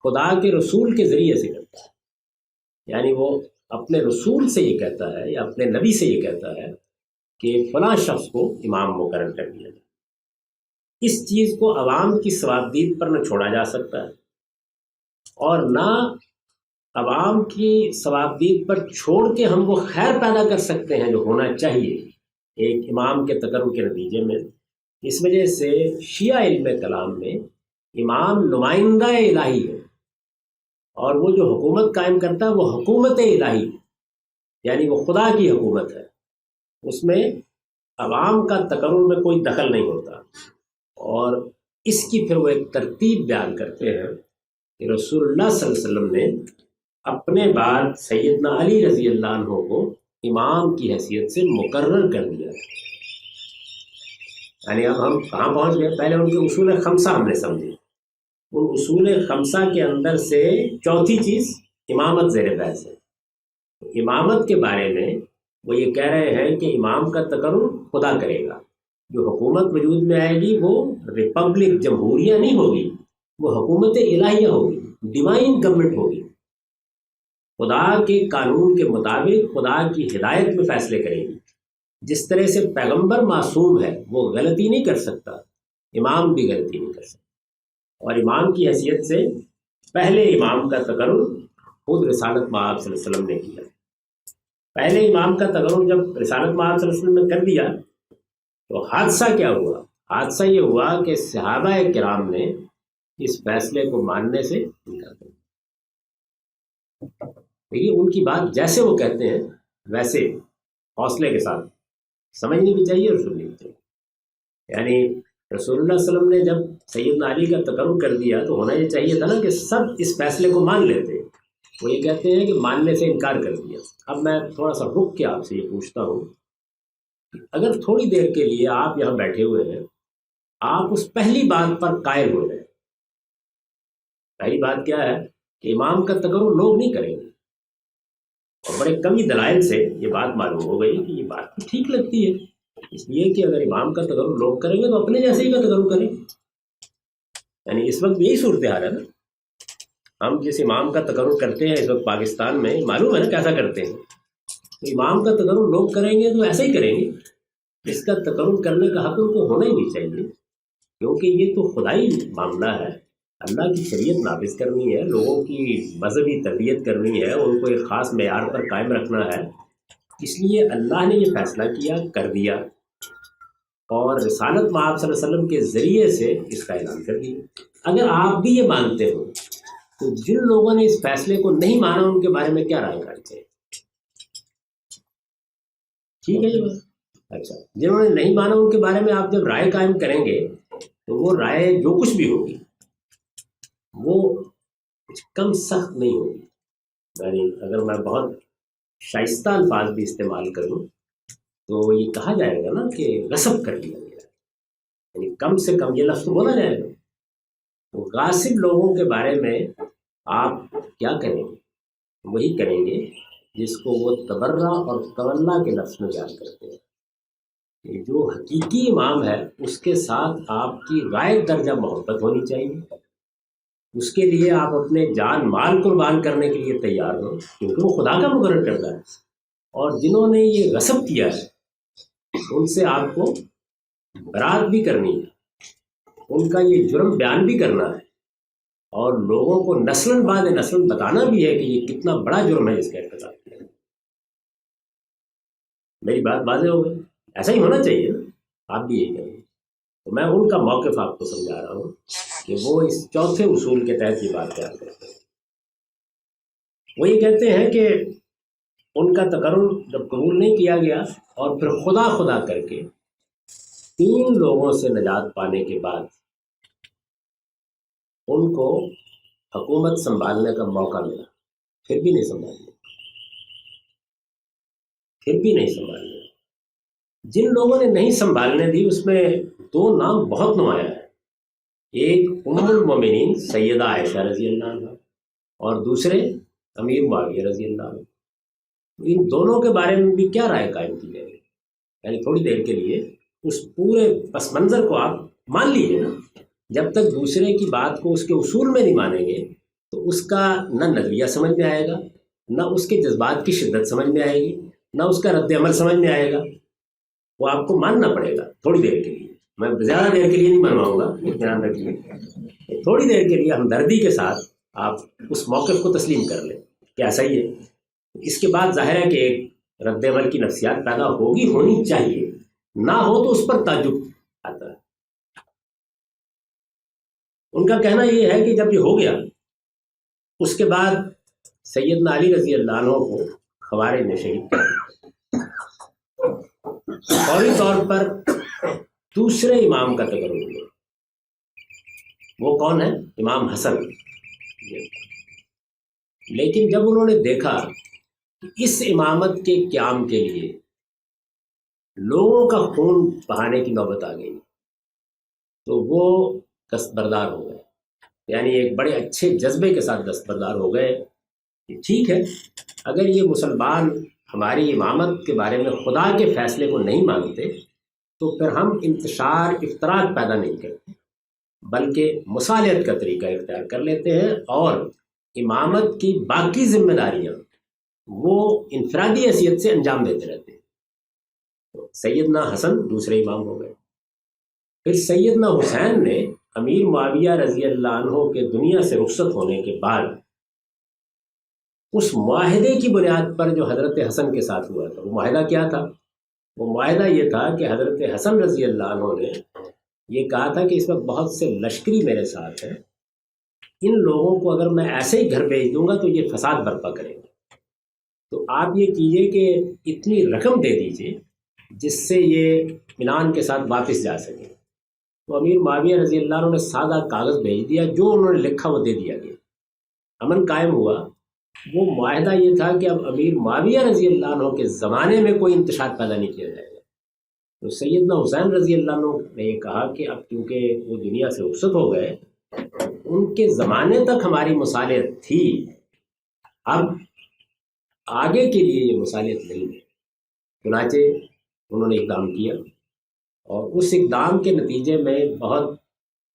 خدا کے رسول کے ذریعے سے کرتا ہے، یعنی وہ اپنے رسول سے یہ کہتا ہے یا اپنے نبی سے یہ کہتا ہے کہ فلاں شخص کو امام مقرر کر دیا جائے۔ اس چیز کو عوام کی ثوابدید پر نہ چھوڑا جا سکتا ہے، اور نہ عوام کی ثوابدید پر چھوڑ کے ہم وہ خیر پیدا کر سکتے ہیں جو ہونا چاہیے ایک امام کے تقرر کے نتیجے میں۔ اس وجہ سے شیعہ علم کلام میں امام نمائندہ الہی ہے، اور وہ جو حکومت قائم کرتا ہے وہ حکومت الہی، یعنی وہ خدا کی حکومت ہے، اس میں عوام کا تقرر میں کوئی دخل نہیں ہوتا۔ اور اس کی پھر وہ ایک ترتیب بیان کرتے ہیں کہ رسول اللہ صلی اللہ علیہ وسلم نے اپنے بعد سیدنا علی رضی اللہ عنہ کو امام کی حیثیت سے مقرر کر دیا۔ یعنی اب ہم کہاں پہنچ گئے؟ پہلے ان کے اصول خمسہ ہم نے سمجھے، ان اصول خمسہ کے اندر سے چوتھی چیز امامت زیر بحث ہے۔ امامت کے بارے میں وہ یہ کہہ رہے ہیں کہ امام کا تقرر خدا کرے گا، جو حکومت وجود میں آئے گی وہ ریپبلک جمہوریہ نہیں ہوگی، وہ حکومت الہیہ ہوگی، ڈیوائن گورنمنٹ ہوگی، خدا کے قانون کے مطابق خدا کی ہدایت میں فیصلے کرے گی۔ جس طرح سے پیغمبر معصوم ہے، وہ غلطی نہیں کر سکتا، امام بھی غلطی نہیں کر سکتا۔ اور امام کی حیثیت سے پہلے امام کا تقرر خود رسالت مآب صلی اللہ علیہ وسلم نے کیا۔ پہلے امام کا تقرر جب رسالت مآب صلی اللہ علیہ وسلم نے کر دیا تو حادثہ کیا ہوا؟ حادثہ یہ ہوا کہ صحابہ کرام نے اس فیصلے کو ماننے سے انکار کر دیا۔ دیکھیے ان کی بات جیسے وہ کہتے ہیں ویسے حوصلے کے ساتھ سمجھنی بھی چاہیے اور سننی بھی چاہیے۔ یعنی رسول اللہ صلی اللہ علیہ وسلم نے جب سیدنا علی کا تقرر کر دیا تو ہونا یہ چاہیے تھا نا کہ سب اس فیصلے کو مان لیتے، وہ یہ کہتے ہیں کہ ماننے سے انکار کر دیا۔ اب میں تھوڑا سا رک کے آپ سے یہ پوچھتا ہوں کہ اگر تھوڑی دیر کے لیے آپ یہاں بیٹھے ہوئے ہیں، آپ اس پہلی بات پر قائل ہو جائیں۔ پہلی بات کیا ہے کہ امام کا تقرر لوگ نہیں کریں گے، اور بڑے کمی دلائل سے یہ بات معلوم ہو گئی کہ یہ بات ٹھیک لگتی ہے، اس لیے کہ اگر امام کا تقرر لوگ کریں گے تو اپنے جیسے ہی کا تقرر کریں۔ یعنی اس وقت یہی صورتحال ہے نا، ہم جس امام کا تقرر کرتے ہیں اس وقت پاکستان میں، معلوم ہے نا کیسا کرتے ہیں، تو امام کا تقرر لوگ کریں گے تو ایسا ہی کریں گے۔ اس کا تقرر کرنے کا حق ان کو ہونا ہی نہیں چاہیے، کیونکہ یہ تو خدائی معاملہ ہے، اللہ کی شریعت نافذ کرنی ہے، لوگوں کی مذہبی تربیت کرنی ہے، ان کو ایک خاص معیار پر قائم رکھنا ہے۔ اس لیے اللہ نے یہ فیصلہ کیا، کر دیا، اور رسالت مآب صلی اللہ علیہ وسلم کے ذریعے سے اس کا اعلان کر دیا۔ اگر آپ بھی یہ مانتے ہو تو جن لوگوں نے اس فیصلے کو نہیں مانا ان کے بارے میں کیا رائے کرتے ہیں؟ ٹھیک ہے یہ بات؟ اچھا، جنہوں نے نہیں مانا ان کے بارے میں آپ جب رائے قائم کریں گے تو وہ رائے جو کچھ بھی ہوگی وہ کچھ کم سخت نہیں ہوگی۔ یعنی اگر میں بہت شائستہ الفاظ بھی استعمال کروں تو یہ کہا جائے گا نا کہ غصب کر لیا گیا، یعنی کم سے کم یہ لفظ بولا جائے گا۔ تو غاصب لوگوں کے بارے میں آپ کیا کریں گے؟ وہی کریں گے جس کو وہ تبرہ اور تولا کے لفظ میں بیان کرتے ہیں کہ جو حقیقی امام ہے اس کے ساتھ آپ کی غائب درجہ محبت ہونی چاہیے، اس کے لیے آپ اپنے جان مال قربان کرنے کے لیے تیار ہوں، کیونکہ وہ خدا کا مقرر کرتا ہے۔ اور جنہوں نے یہ غصب کیا ہے ان سے آپ کو برات بھی کرنی ہے، ان کا یہ جرم بیان بھی کرنا ہے، اور لوگوں کو نسلاً بعد نسل بتانا بھی ہے کہ یہ کتنا بڑا جرم ہے اس کا ارتکاب کیا۔ میری بات واضح ہو گئی؟ ایسا ہی ہونا چاہیے نا، آپ بھی یہی کریں۔ تو میں ان کا موقف آپ کو سمجھا رہا ہوں کہ وہ اس چوتھے اصول کے تحت یہ بات بیان کرتے ہیں۔ وہ یہ کہتے ہیں کہ ان کا تقرر جب قبول نہیں کیا گیا اور پھر خدا خدا کر کے 3 لوگوں سے نجات پانے کے بعد ان کو حکومت سنبھالنے کا موقع ملا، پھر بھی نہیں سنبھالنے، پھر بھی نہیں سنبھالنے۔ جن لوگوں نے نہیں سنبھالنے دی اس میں 2 نام بہت نمایاں ہیں، ایک ام المومنین سیدہ عائشہ رضی اللہ عنہ اور دوسرے امیر معاویہ رضی اللہ عنہ۔ ان دونوں کے بارے میں بھی کیا رائے قائم کی جائے گی؟ یعنی تھوڑی دیر کے لیے اس پورے پس منظر کو آپ مان لیجیے نا، جب تک دوسرے کی بات کو اس کے اصول میں نہیں مانیں گے تو اس کا نہ نظریہ سمجھ میں آئے گا، نہ اس کے جذبات کی شدت سمجھ میں آئے گی، نہ اس کا رد عمل سمجھ میں آئے گا۔ وہ آپ کو ماننا پڑے گا تھوڑی دیر کے لیے، میں زیادہ دیر کے لیے نہیں منواؤں گا، اطمینان رکھیے۔ تھوڑی دیر کے لیے ہمدردی کے ساتھ آپ اس موقف کو تسلیم کر لیں کہ ایسا ہی ہے۔ اس کے بعد ظاہر ہے کہ ایک رد عمل کی نفسیات پیدا ہوگی، ہونی چاہیے، نہ ہو تو اس پر تعجب آتا ہے۔ ان کا کہنا یہ ہے کہ جب یہ ہو گیا اس کے بعد سیدنا علی رضی اللہ عنہ کو خوارج نے شہید کیا۔ فوری طور پر دوسرے امام کا تقرر ہوا، وہ کون ہے؟ امام حسن۔ لیکن جب انہوں نے دیکھا کہ اس امامت کے قیام کے لیے لوگوں کا خون بہانے کی نوبت آ گئی تو وہ دستبردار ہو گئے، یعنی ایک بڑے اچھے جذبے کے ساتھ دستبردار ہو گئے کہ ٹھیک ہے، اگر یہ مسلمان ہماری امامت کے بارے میں خدا کے فیصلے کو نہیں مانتے تو پھر ہم انتشار افتراق پیدا نہیں کرتے، بلکہ مصالحت کا طریقہ اختیار کر لیتے ہیں اور امامت کی باقی ذمہ داریاں وہ انفرادی حیثیت سے انجام دیتے رہتے ہیں۔ تو سیدنا حسن دوسرے امام ہو گئے۔ پھر سیدنا حسین نے امیر معاویہ رضی اللہ عنہ کے دنیا سے رخصت ہونے کے بعد اس معاہدے کی بنیاد پر جو حضرت حسن کے ساتھ ہوا تھا، وہ معاہدہ کیا تھا؟ وہ معاہدہ یہ تھا کہ حضرت حسن رضی اللہ عنہ نے یہ کہا تھا کہ اس وقت بہت سے لشکری میرے ساتھ ہیں، ان لوگوں کو اگر میں ایسے ہی گھر بھیج دوں گا تو یہ فساد برپا کریں گے، تو آپ یہ کیجئے کہ اتنی رقم دے دیجئے جس سے یہ اطمینان کے ساتھ واپس جا سکیں۔ تو امیر معاویہ رضی اللہ عنہ نے سادہ کاغذ بھیج دیا، جو انہوں نے لکھا وہ دے دیا گیا، امن قائم ہوا۔ وہ معاہدہ یہ تھا کہ اب امیر معاویہ رضی اللہ عنہ کے زمانے میں کوئی انتشار پیدا نہیں کیا جائے گا۔ تو سیدنا حسین رضی اللہ عنہ نے یہ کہا کہ اب کیونکہ وہ دنیا سے رخصت ہو گئے، ان کے زمانے تک ہماری مصالحت تھی، اب آگے کے لیے یہ مصالحت نہیں ہے۔ چنانچہ انہوں نے اقدام کیا اور اس اقدام کے نتیجے میں بہت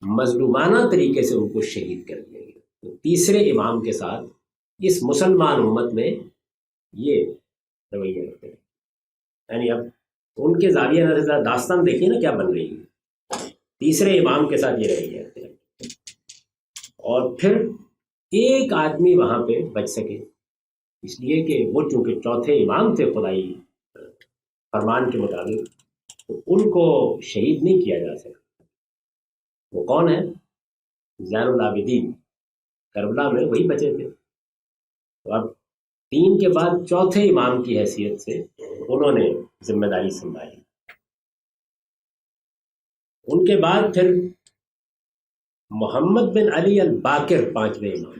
مظلومانہ طریقے سے ان کو شہید کر دیا گیا۔ تو تیسرے امام کے ساتھ اس مسلمان امت میں یہ رویہ رکھتے ہیں، یعنی اب ان کے زاویہ نظر سے داستان دیکھیے نا کیا بن رہی ہے، تیسرے امام کے ساتھ یہ رویہ رکھتے ہیں۔ اور پھر ایک آدمی وہاں پہ بچ سکے، اس لیے کہ وہ چونکہ چوتھے امام تھے خدائی فرمان کے مطابق، تو ان کو شہید نہیں کیا جا سکتا۔ وہ کون ہے؟ زین العابدین، کربلا میں وہی بچے تھے۔ تو اب 3 کے بعد چوتھے امام کی حیثیت سے انہوں نے ذمہ داری سنبھالی۔ ان کے بعد پھر محمد بن علی الباقر 5ویں امام۔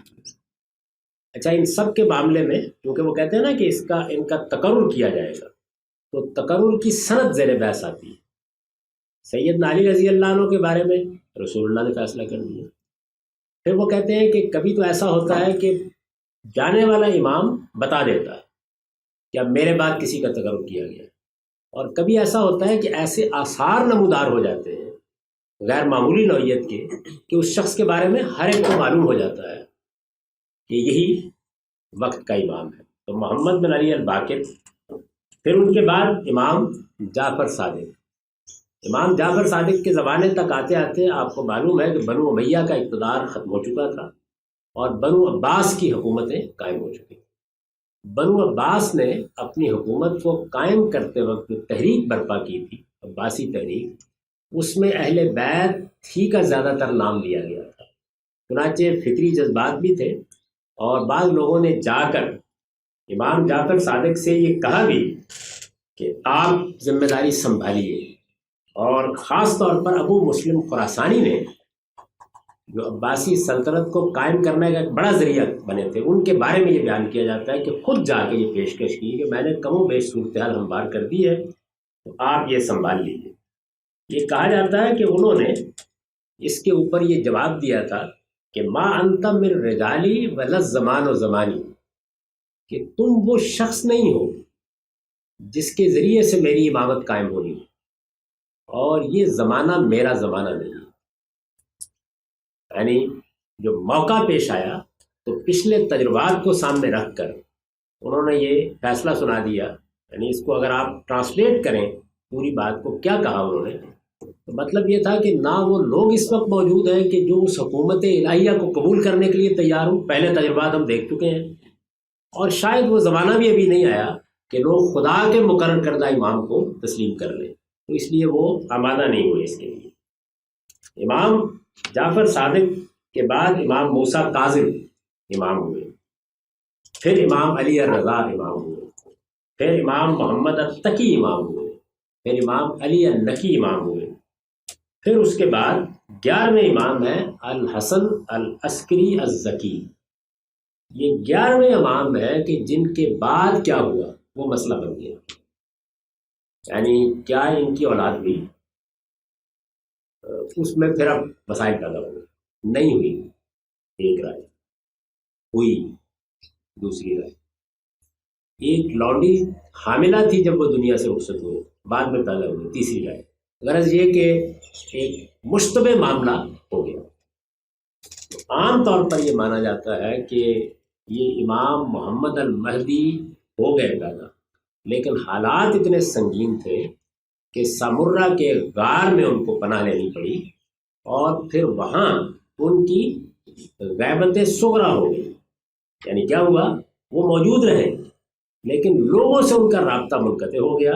اچھا، ان سب کے معاملے میں کیونکہ وہ کہتے ہیں نا کہ ان کا تقرر کیا جائے گا، تو تقرر کی سند زیر بحث آتی ہے۔ سیدنا علی رضی اللہ عنہ کے بارے میں رسول اللہ نے فیصلہ کر دیا۔ پھر وہ کہتے ہیں کہ کبھی تو ایسا ہوتا ہے کہ جانے والا امام بتا دیتا ہے کہ اب میرے بعد کسی کا تقرر کیا گیا، اور کبھی ایسا ہوتا ہے کہ ایسے آثار نمودار ہو جاتے ہیں غیر معمولی نوعیت کے کہ اس شخص کے بارے میں ہر ایک کو معلوم ہو جاتا ہے کہ یہی وقت کا امام ہے۔ تو محمد بن علی الباقر، پھر ان کے بعد امام جعفر صادق۔ امام جعفر صادق کے زمانے تک آتے آتے آپ کو معلوم ہے کہ بنو امیہ کا اقتدار ختم ہو چکا تھا اور بنو عباس کی حکومتیں قائم ہو چکی۔ بنو عباس نے اپنی حکومت کو قائم کرتے وقت جو تحریک برپا کی تھی، عباسی تحریک، اس میں اہل بیت ہی کا زیادہ تر نام لیا گیا تھا۔ چنانچہ فطری جذبات بھی تھے، اور بعض لوگوں نے جا کر امام جعفر صادق سے یہ کہا بھی کہ آپ ذمہ داری سنبھالیے، اور خاص طور پر ابو مسلم خراسانی نے جو عباسی سلطنت کو قائم کرنے کا ایک بڑا ذریعہ بنے تھے، ان کے بارے میں یہ بیان کیا جاتا ہے کہ خود جا کے یہ پیشکش کی کہ میں نے کم و بیش صورتحال ہموار کر دی ہے، تو آپ یہ سنبھال لیجیے۔ یہ کہا جاتا ہے کہ انہوں نے اس کے اوپر یہ جواب دیا تھا کہ ما انت من رجالی ولا الزمان و زمانی، کہ تم وہ شخص نہیں ہو جس کے ذریعے سے میری امامت قائم ہونی، اور یہ زمانہ میرا زمانہ نہیں ہے۔ یعنی جو موقع پیش آیا تو پچھلے تجربات کو سامنے رکھ کر انہوں نے یہ فیصلہ سنا دیا۔ یعنی اس کو اگر آپ ٹرانسلیٹ کریں پوری بات کو، کیا کہا انہوں نے، تو مطلب یہ تھا کہ نہ وہ لوگ اس وقت موجود ہیں کہ جو اس حکومت الہیہ کو قبول کرنے کے لیے تیار ہوں، پہلے تجربات ہم دیکھ چکے ہیں، اور شاید وہ زمانہ بھی ابھی نہیں آیا کہ لوگ خدا کے مقرر کردہ امام کو تسلیم کر لیں، تو اس لیے وہ آمادہ نہیں ہوئے اس کے لیے۔ امام جعفر صادق کے بعد امام موسیٰ کاظم، امام ہوئے، پھر امام علی الرضا امام ہوئے، پھر امام محمد التقی امام ہوئے، پھر امام علی النقی امام ہوئے، پھر اس کے بعد 11ویں امام ہے الحسن العسکری الزکی۔ یہ 11ویں امام ہے کہ جن کے بعد کیا ہوا وہ مسئلہ بن گیا، یعنی کیا ان کی اولاد ہوئی، اس میں پھر اب مسائل پیدا ہوئے۔ نہیں ہوئی ایک رائے، ہوئی دوسری رائے۔ ایک لونڈی حاملہ تھی جب وہ دنیا سے رخصت ہوئی، بعد میں پیدا ہوئی تیسری رائے۔ غرض یہ کہ ایک مشتبہ معاملہ ہو گیا۔ عام طور پر یہ مانا جاتا ہے کہ یہ امام محمد المہدی ہو گئے پیدا، لیکن حالات اتنے سنگین تھے کہ سامرہ کے غار میں ان کو پناہ لینی پڑی، اور پھر وہاں ان کی غیبت صغریٰ ہو گئی۔ یعنی کیا ہوا، وہ موجود رہے لیکن لوگوں سے ان کا رابطہ منقطع ہو گیا،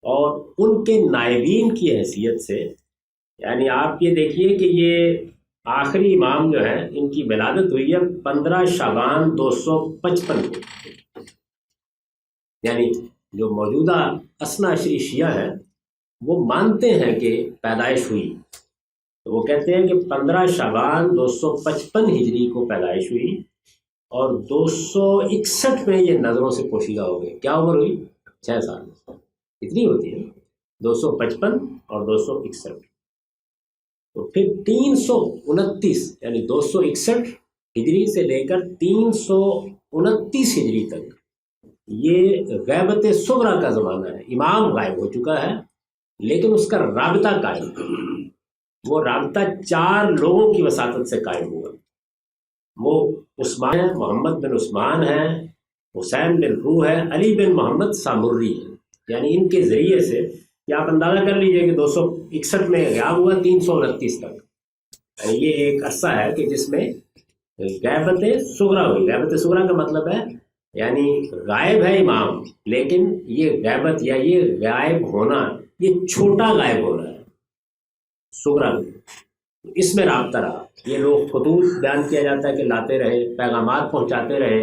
اور ان کے نائبین کی حیثیت سے، یعنی آپ یہ دیکھیے کہ یہ آخری امام جو ہیں ان کی ولادت ہوئی ہے 15 شعبان 255 کو، یعنی جو موجودہ اثنا عشری شیعہ ہیں وہ مانتے ہیں کہ پیدائش ہوئی، تو وہ کہتے ہیں کہ 15 شعبان 255 ہجری کو پیدائش ہوئی، اور 261 میں یہ نظروں سے پوشیدہ ہو گئے۔ کیا عمر ہوئی؟ 6 سال، اتنی ہوتی ہے 255 اور 261۔ تو پھر 329 یعنی 261 ہجری سے لے کر 329 ہجری تک یہ غیبت صغریٰ کا زمانہ ہے۔ امام غائب ہو چکا ہے لیکن اس کا رابطہ قائم ہے۔ وہ رابطہ 4 لوگوں کی وساطت سے قائم ہوا۔ وہ عثمان ہے، محمد بن عثمان ہے، حسین بن روح ہے، علی بن محمد سامری ہے، یعنی ان کے ذریعے سے یہ آپ اندازہ کر لیجئے کہ 261 میں غیاب ہوا 329 تک۔ یہ ایک عرصہ ہے کہ جس میں غیبت صغریٰ ہوئی۔ غیبت صغریٰ کا مطلب ہے یعنی غائب ہے امام، لیکن یہ غیبت یا یہ غائب ہونا یہ چھوٹا غائب ہونا ہے، صغریٰ میں اس میں رابطہ رہا۔ یہ لوگ خطوط بیان کیا جاتا ہے کہ لاتے رہے، پیغامات پہنچاتے رہے،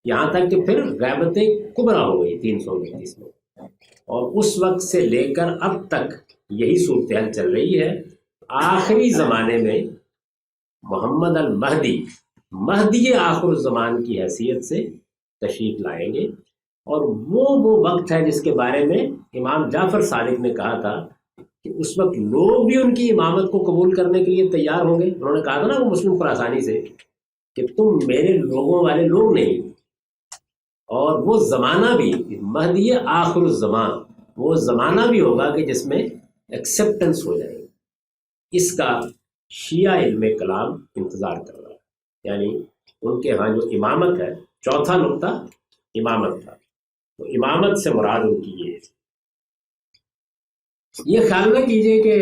یہاں تک کہ پھر غیبت کبریٰ ہو گئی 329 میں، اور اس وقت سے لے کر اب تک یہی صورتحال چل رہی ہے۔ آخری زمانے میں محمد المہدی، مہدی آخر الزمان کی حیثیت سے تشریف لائیں گے، اور وہ وقت ہے جس کے بارے میں امام جعفر صادق نے کہا تھا کہ اس وقت لوگ بھی ان کی امامت کو قبول کرنے کے لیے تیار ہوں گے۔ انہوں نے کہا تھا نا وہ مسلم خراسانی سے کہ تم میرے لوگوں والے لوگ نہیں، اور وہ زمانہ بھی مہدی آخر الزمان، وہ زمانہ بھی ہوگا کہ جس میں ایکسیپٹنس ہو جائے گی۔ اس کا شیعہ علم کلام انتظار کر رہا ہے، یعنی ان کے ہاں جو امامت ہے، چوتھا نقطہ امامت تھا، تو امامت سے مراد ان کی یہ خیال نہ کیجئے کہ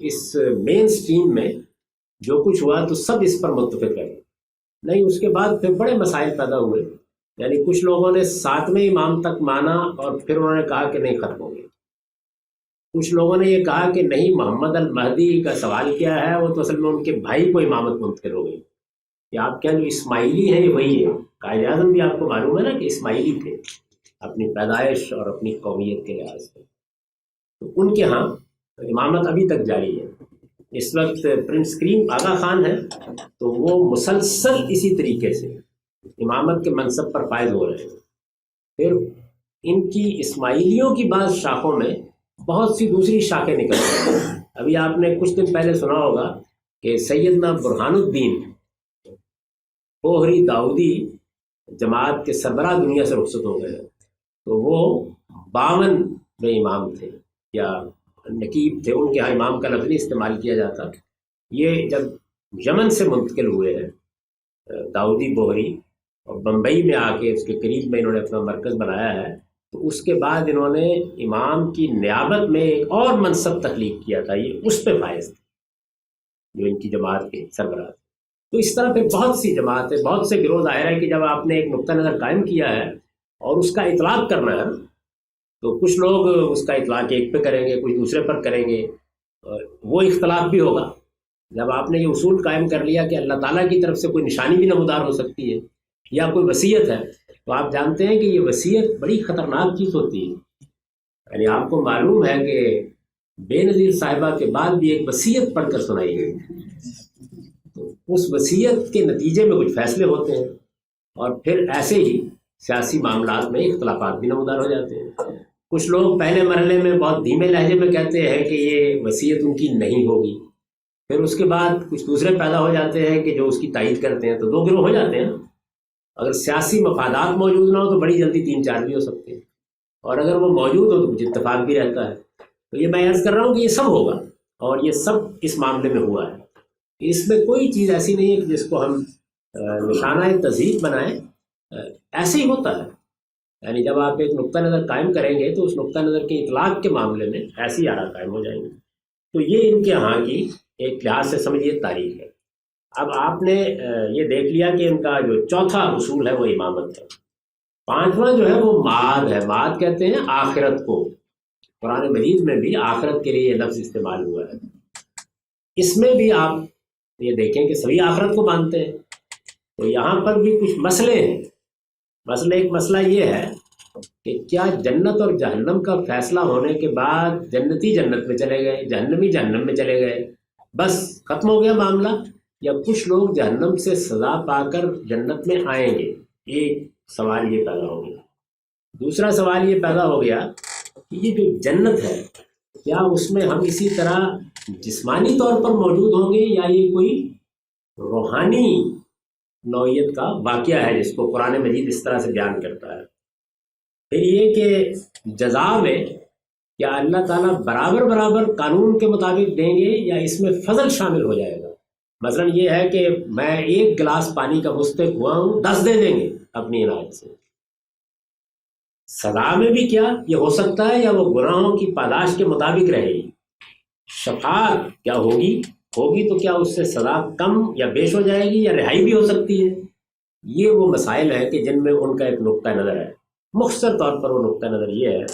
اس مین سٹریم میں جو کچھ ہوا تو سب اس پر متفق ہے، نہیں، اس کے بعد پھر بڑے مسائل پیدا ہوئے۔ یعنی کچھ لوگوں نے 7ویں امام تک مانا اور پھر انہوں نے کہا کہ نہیں، ختم ہو گئے۔ کچھ لوگوں نے یہ کہا کہ نہیں، محمد المہدی کا سوال کیا ہے، وہ تو اصل میں ان کے بھائی کو امامت منتقل ہو گئی، کہ آپ کیا جو اسماعیلی ہیں یہ وہی ہے۔ قائد اعظم بھی آپ کو معلوم ہے نا کہ اسماعیلی تھے اپنی پیدائش اور اپنی قومیت کے لحاظ سے، تو ان کے ہاں امامت ابھی تک جاری ہے۔ اس وقت پرنس کریم آغا خان ہے تو وہ مسلسل اسی طریقے سے امامت کے منصب پر فائز ہو رہے ہیں۔ پھر ان کی اسماعیلیوں کی بعض شاخوں میں بہت سی دوسری شاخیں نکل رہی ہیں۔ ابھی آپ نے کچھ دن پہلے سنا ہوگا کہ سیدنا برہان الدین بوہری داؤدی جماعت کے سربراہ دنیا سے رخصت ہو گئے، تو وہ 52 میں امام تھے یا نقیب تھے، ان کے ہاں امام کا لفظ نہیں استعمال کیا جاتا۔ یہ جب یمن سے منتقل ہوئے ہیں داؤدی بوہری، اور بمبئی میں آ کے اس کے قریب میں انہوں نے اپنا مرکز بنایا ہے، تو اس کے بعد انہوں نے امام کی نیابت میں ایک اور منصب تخلیق کیا تھا، یہ اس پہ فائز تھے جو ان کی جماعت کے سربراہ۔ تو اس طرح پھر بہت سی جماعتیں، بہت سے گروہ، ظاہر ہے کہ جب آپ نے ایک نقطہ نظر قائم کیا ہے اور اس کا اطلاق کرنا ہے تو کچھ لوگ اس کا اطلاق ایک پہ کریں گے، کچھ دوسرے پر کریں گے، وہ اختلاف بھی ہوگا۔ جب آپ نے یہ اصول قائم کر لیا کہ اللہ تعالیٰ کی طرف سے کوئی نشانی بھی نمودار ہو سکتی ہے یا کوئی وصیت ہے، تو آپ جانتے ہیں کہ یہ وصیت بڑی خطرناک چیز ہوتی ہے. یعنی آپ کو معلوم ہے کہ بے نظیر صاحبہ کے بعد بھی ایک وصیت پڑھ کر سنائی گئی، تو اس وصیت کے نتیجے میں کچھ فیصلے ہوتے ہیں، اور پھر ایسے ہی سیاسی معاملات میں اختلافات بھی نمودار ہو جاتے ہیں. کچھ لوگ پہلے مرحلے میں بہت دھیمے لہجے میں کہتے ہیں کہ یہ وصیت ان کی نہیں ہوگی، پھر اس کے بعد کچھ دوسرے پیدا ہو جاتے ہیں کہ جو اس کی تائید کرتے ہیں، تو دو گروہ ہو جاتے ہیں. اگر سیاسی مفادات موجود نہ ہو تو بڑی جلدی 3-4 بھی ہو سکتے ہیں، اور اگر وہ موجود ہو تو کچھ اتفاق بھی رہتا ہے. تو یہ میں عرض کر رہا ہوں کہ یہ سب ہوگا، اور یہ سب اس معاملے میں ہوا ہے. اس میں کوئی چیز ایسی نہیں ہے کہ جس کو ہم نشانہ تذہیب بنائیں، ایسے ہی ہوتا ہے. یعنی جب آپ ایک نقطہ نظر قائم کریں گے تو اس نقطہ نظر کے اطلاق کے معاملے میں ایسی آرا قائم ہو جائیں گے. تو یہ ان کے ہاں کی ایک لحاظ سے سمجھیے تاریخ ہے. اب آپ نے یہ دیکھ لیا کہ ان کا جو چوتھا اصول ہے وہ امامت ہے. پانچواں جو ہے وہ معاد ہے. معاد کہتے ہیں آخرت کو. قرآن مجید میں بھی آخرت کے لیے یہ لفظ استعمال ہوا ہے. اس میں بھی آپ یہ دیکھیں کہ سبھی آخرت کو مانتے ہیں، تو یہاں پر بھی کچھ مسئلے ہیں. ایک مسئلہ یہ ہے کہ کیا جنت اور جہنم کا فیصلہ ہونے کے بعد جنتی جنت میں چلے گئے، جہنمی جہنم میں چلے گئے، بس ختم ہو گیا معاملہ، یا کچھ لوگ جہنم سے سزا پا کر جنت میں آئیں گے؟ ایک سوال یہ پیدا ہو گیا. دوسرا سوال یہ پیدا ہو گیا کہ یہ جو جنت ہے کیا اس میں ہم اسی طرح جسمانی طور پر موجود ہوں گے، یا یہ کوئی روحانی نوعیت کا واقعہ ہے جس کو قرآن مجید اس طرح سے بیان کرتا ہے؟ پھر یہ کہ جزا میں کیا اللہ تعالیٰ برابر برابر قانون کے مطابق دیں گے، یا اس میں فضل شامل ہو جائے گا؟ مثلا یہ ہے کہ میں 1 گلاس پانی کا مستحق ہوا ہوں، 10 دے دیں گے اپنی عنایت سے. سزا میں بھی کیا یہ ہو سکتا ہے، یا وہ گناہوں کی پاداش کے مطابق رہے گی؟ شفاعت کیا ہوگی تو کیا اس سے سزا کم یا بیش ہو جائے گی، یا رہائی بھی ہو سکتی ہے؟ یہ وہ مسائل ہیں کہ جن میں ان کا ایک نقطہ نظر ہے. مختصر طور پر وہ نقطہ نظر یہ ہے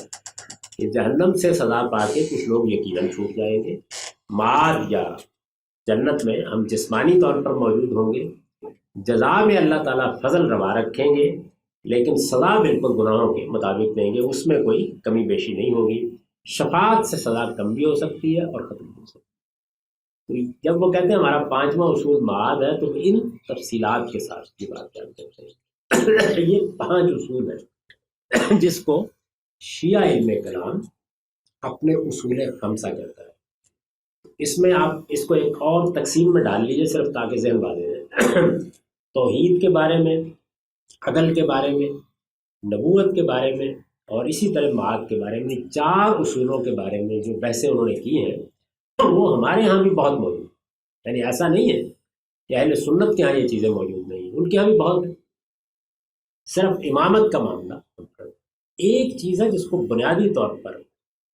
کہ جہنم سے سزا پا کے کچھ لوگ یقیناً چھوٹ جائیں گے. معاد یا جنت میں ہم جسمانی طور پر موجود ہوں گے، جزا میں اللہ تعالیٰ فضل روا رکھیں گے، لیکن سزا بالکل گناہوں کے مطابق دیں گے، اس میں کوئی کمی بیشی نہیں ہوگی. شفاعت سے سزا کم بھی ہو سکتی ہے اور ختم بھی ہو سکتی ہے. تو جب وہ کہتے ہیں ہمارا 5واں اصول معاد ہے، تو ان تفصیلات کے ساتھ کی بات کرتے ہیں. یہ 5 اصول ہیں جس کو شیعہ علم کلام اپنے اصول خمسہ کہتا ہے. اس میں آپ اس کو ایک اور تقسیم میں ڈال لیجئے صرف تاکہ ذہن واضح ہے. توحید کے بارے میں، عدل کے بارے میں، نبوت کے بارے میں، اور اسی طرح معاد کے بارے میں، 4 اصولوں کے بارے میں جو بحثیں انہوں نے کی ہیں وہ ہمارے ہاں بھی بہت موجود. یعنی ایسا نہیں ہے کہ اہل سنت کے ہاں یہ چیزیں موجود نہیں ہیں، ان کے ہاں بھی بہت ہیں. صرف امامت کا معاملہ ایک چیز ہے جس کو بنیادی طور پر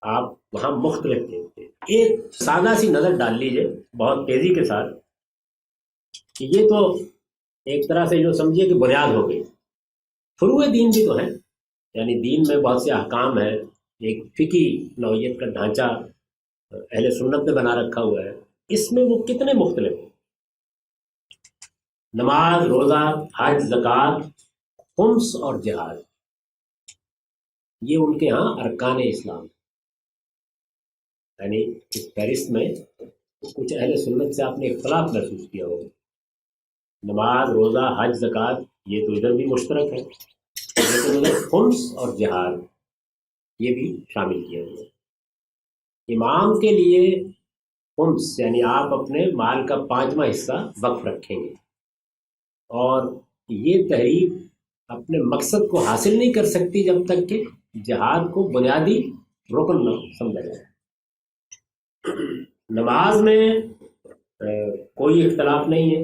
آپ وہاں مختلف دیکھتے ہیں. ایک سادہ سی نظر ڈال لیجئے بہت تیزی کے ساتھ کہ یہ تو ایک طرح سے جو سمجھیے کہ بنیاد ہو گئی. فروع دین بھی تو ہے، یعنی دین میں بہت سے احکام ہیں، ایک فقہی نوعیت کا ڈھانچہ اہل سنت نے بنا رکھا ہوا ہے. اس میں وہ کتنے مختلف ہیں. نماز، روزہ، حج، زکوٰۃ، خمس اور جہاد، یہ ان کے ہاں ارکان اسلام. یعنی اس فہرست میں کچھ اہل سنت سے آپ نے اختلاف محسوس کیا ہوگا. نماز، روزہ، حج، زکوٰۃ یہ تو ادھر بھی مشترک ہے، لیکن ادھر خمس اور جہاد یہ بھی شامل کیا گیا. امام کے لیے خمس یعنی آپ اپنے مال کا 5واں حصہ وقف رکھیں گے، اور یہ تحریک اپنے مقصد کو حاصل نہیں کر سکتی جب تک کہ جہاد کو بنیادی رکن نہ سمجھا جائے. نماز میں کوئی اختلاف نہیں ہے،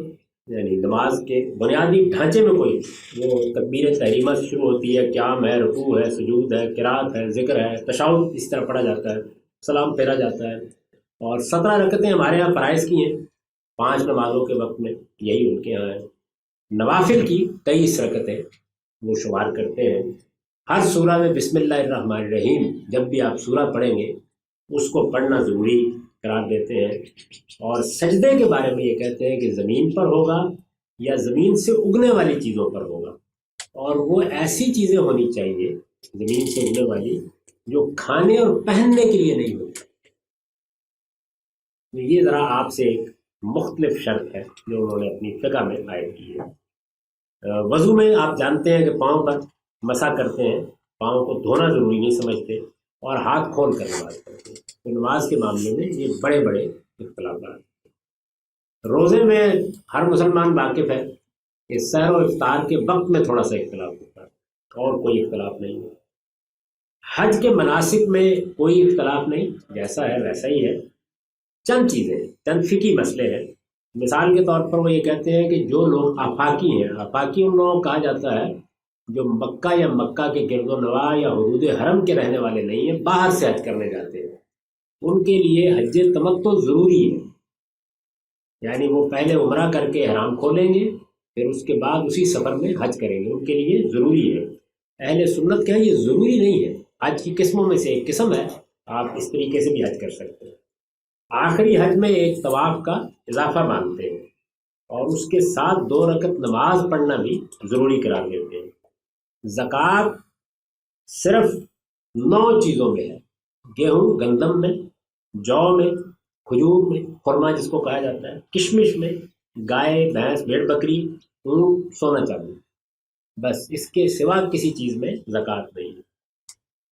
یعنی نماز کے بنیادی ڈھانچے میں کوئی، وہ تکبیر تحریمہ سے شروع ہوتی ہے، قیام ہے، رکوع ہے، سجود ہے، قرات ہے، ذکر ہے، تشہد اس طرح پڑھا جاتا ہے، سلام پھیرا جاتا ہے. اور 17 رکعتیں ہمارے یہاں فرائض کی ہیں 5 نمازوں کے وقت میں، یہی ان کے یہاں ہے. نوافل کی 23 رکعتیں وہ شمار کرتے ہیں. ہر سورہ میں بسم اللہ الرحمن الرحیم جب بھی آپ سورہ پڑھیں گے اس کو پڑھنا ضروری قرار دیتے ہیں، اور سجدے کے بارے میں یہ کہتے ہیں کہ زمین پر ہوگا یا زمین سے اگنے والی چیزوں پر ہوگا، اور وہ ایسی چیزیں ہونی چاہیے زمین سے اگنے والی جو کھانے اور پہننے کے لیے نہیں ہوتی۔ تو یہ ذرا آپ سے ایک مختلف شرط ہے جو انہوں نے اپنی فقہ میں عائد کی ہے۔ وضو میں آپ جانتے ہیں کہ پاؤں پر مسح کرتے ہیں، پاؤں کو دھونا ضروری نہیں سمجھتے، اور ہاتھ کھول کر نماز پڑھتے ہیں۔ تو نماز کے معاملے میں یہ بڑے بڑے اختلافات۔ روزے میں ہر مسلمان واقف ہے کہ سحر و افطار کے وقت میں تھوڑا سا اختلاف ہوتا ہے، اور کوئی اختلاف نہیں ہے۔ حج کے مناسک میں کوئی اختلاف نہیں، جیسا ہے ویسا ہی ہے۔ چند چیزیں، چند فقہی مسئلے ہیں۔ مثال کے طور پر وہ یہ کہتے ہیں کہ جو لوگ آفاقی ہیں، آفاقی ان لوگوں کو کہا جاتا ہے جو مکہ یا مکہ کے گرد و نواح یا حدود حرم کے رہنے والے نہیں ہیں، باہر سے حج کرنے جاتے ہیں، ان کے لیے حج تمتع ضروری ہے۔ یعنی وہ پہلے عمرہ کر کے احرام کھولیں گے، پھر اس کے بعد اسی سفر میں حج کریں گے، ان کے لیے ضروری ہے۔ اہل سنت کیا ہے یہ ضروری نہیں ہے، حج کی قسموں میں سے ایک قسم ہے، آپ اس طریقے سے بھی حج کر سکتے ہیں۔ آخری حج میں ایک طواف کا اضافہ مانتے ہیں، اور اس کے ساتھ 2 رکعت نماز پڑھنا بھی ضروری قرار دیتے ہیں۔ زکوٰۃ صرف 9 چیزوں میں ہے، گیہوں گندم میں، جو میں، کھجور میں، خرما جس کو کہا جاتا ہے، کشمش میں، گائے بھینس بھیڑ بکری، اونٹ، سونا چاندی، بس اس کے سوا کسی چیز میں زکوٰۃ نہیں ہے۔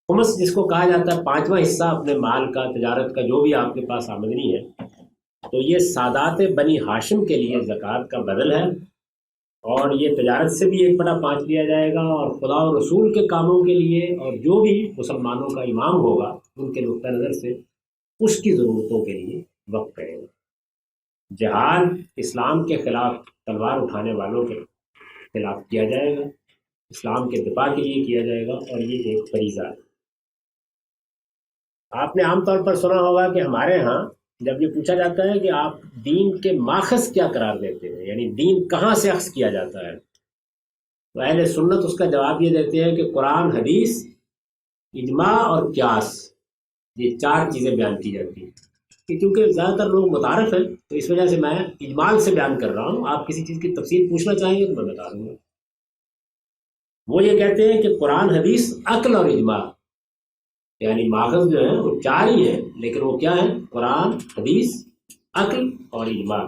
خمس جس کو کہا جاتا ہے 5واں حصہ اپنے مال کا، تجارت کا، جو بھی آپ کے پاس آمدنی ہے، تو یہ سادات بنی ہاشم کے لیے زکوٰۃ کا بدل ہے، اور یہ تجارت سے بھی 1/5 لیا جائے گا، اور خدا و رسول کے کاموں کے لیے اور جو بھی مسلمانوں کا امام ہوگا ان کے نقطہ نظر سے اس کی ضرورتوں کے لیے وقف کرے گا۔ جہاد اسلام کے خلاف تلوار اٹھانے والوں کے خلاف کیا جائے گا، اسلام کے دفاع کے لیے کیا جائے گا، اور یہ ایک فریضہ ہے۔ آپ نے عام طور پر سنا ہوگا کہ ہمارے ہاں جب یہ پوچھا جاتا ہے کہ آپ دین کے ماخذ کیا قرار دیتے ہیں، یعنی دین کہاں سے اخذ کیا جاتا ہے، تو اہل سنت اس کا جواب یہ دیتے ہیں کہ قرآن، حدیث، اجماع اور قیاس، یہ 4 چیزیں بیان کی جاتی ہیں۔ کہ کیونکہ زیادہ تر لوگ متعارف ہیں تو اس وجہ سے میں اجمال سے بیان کر رہا ہوں، آپ کسی چیز کی تفصیل پوچھنا چاہیں گے تو میں بتا دوں گا۔ وہ یہ کہتے ہیں کہ قرآن، حدیث، عقل اور اجماع، یعنی ماخذ جو ہے وہ 4 ہی ہیں، لیکن وہ کیا ہے؟ قرآن، حدیث، عقل اور اجماع۔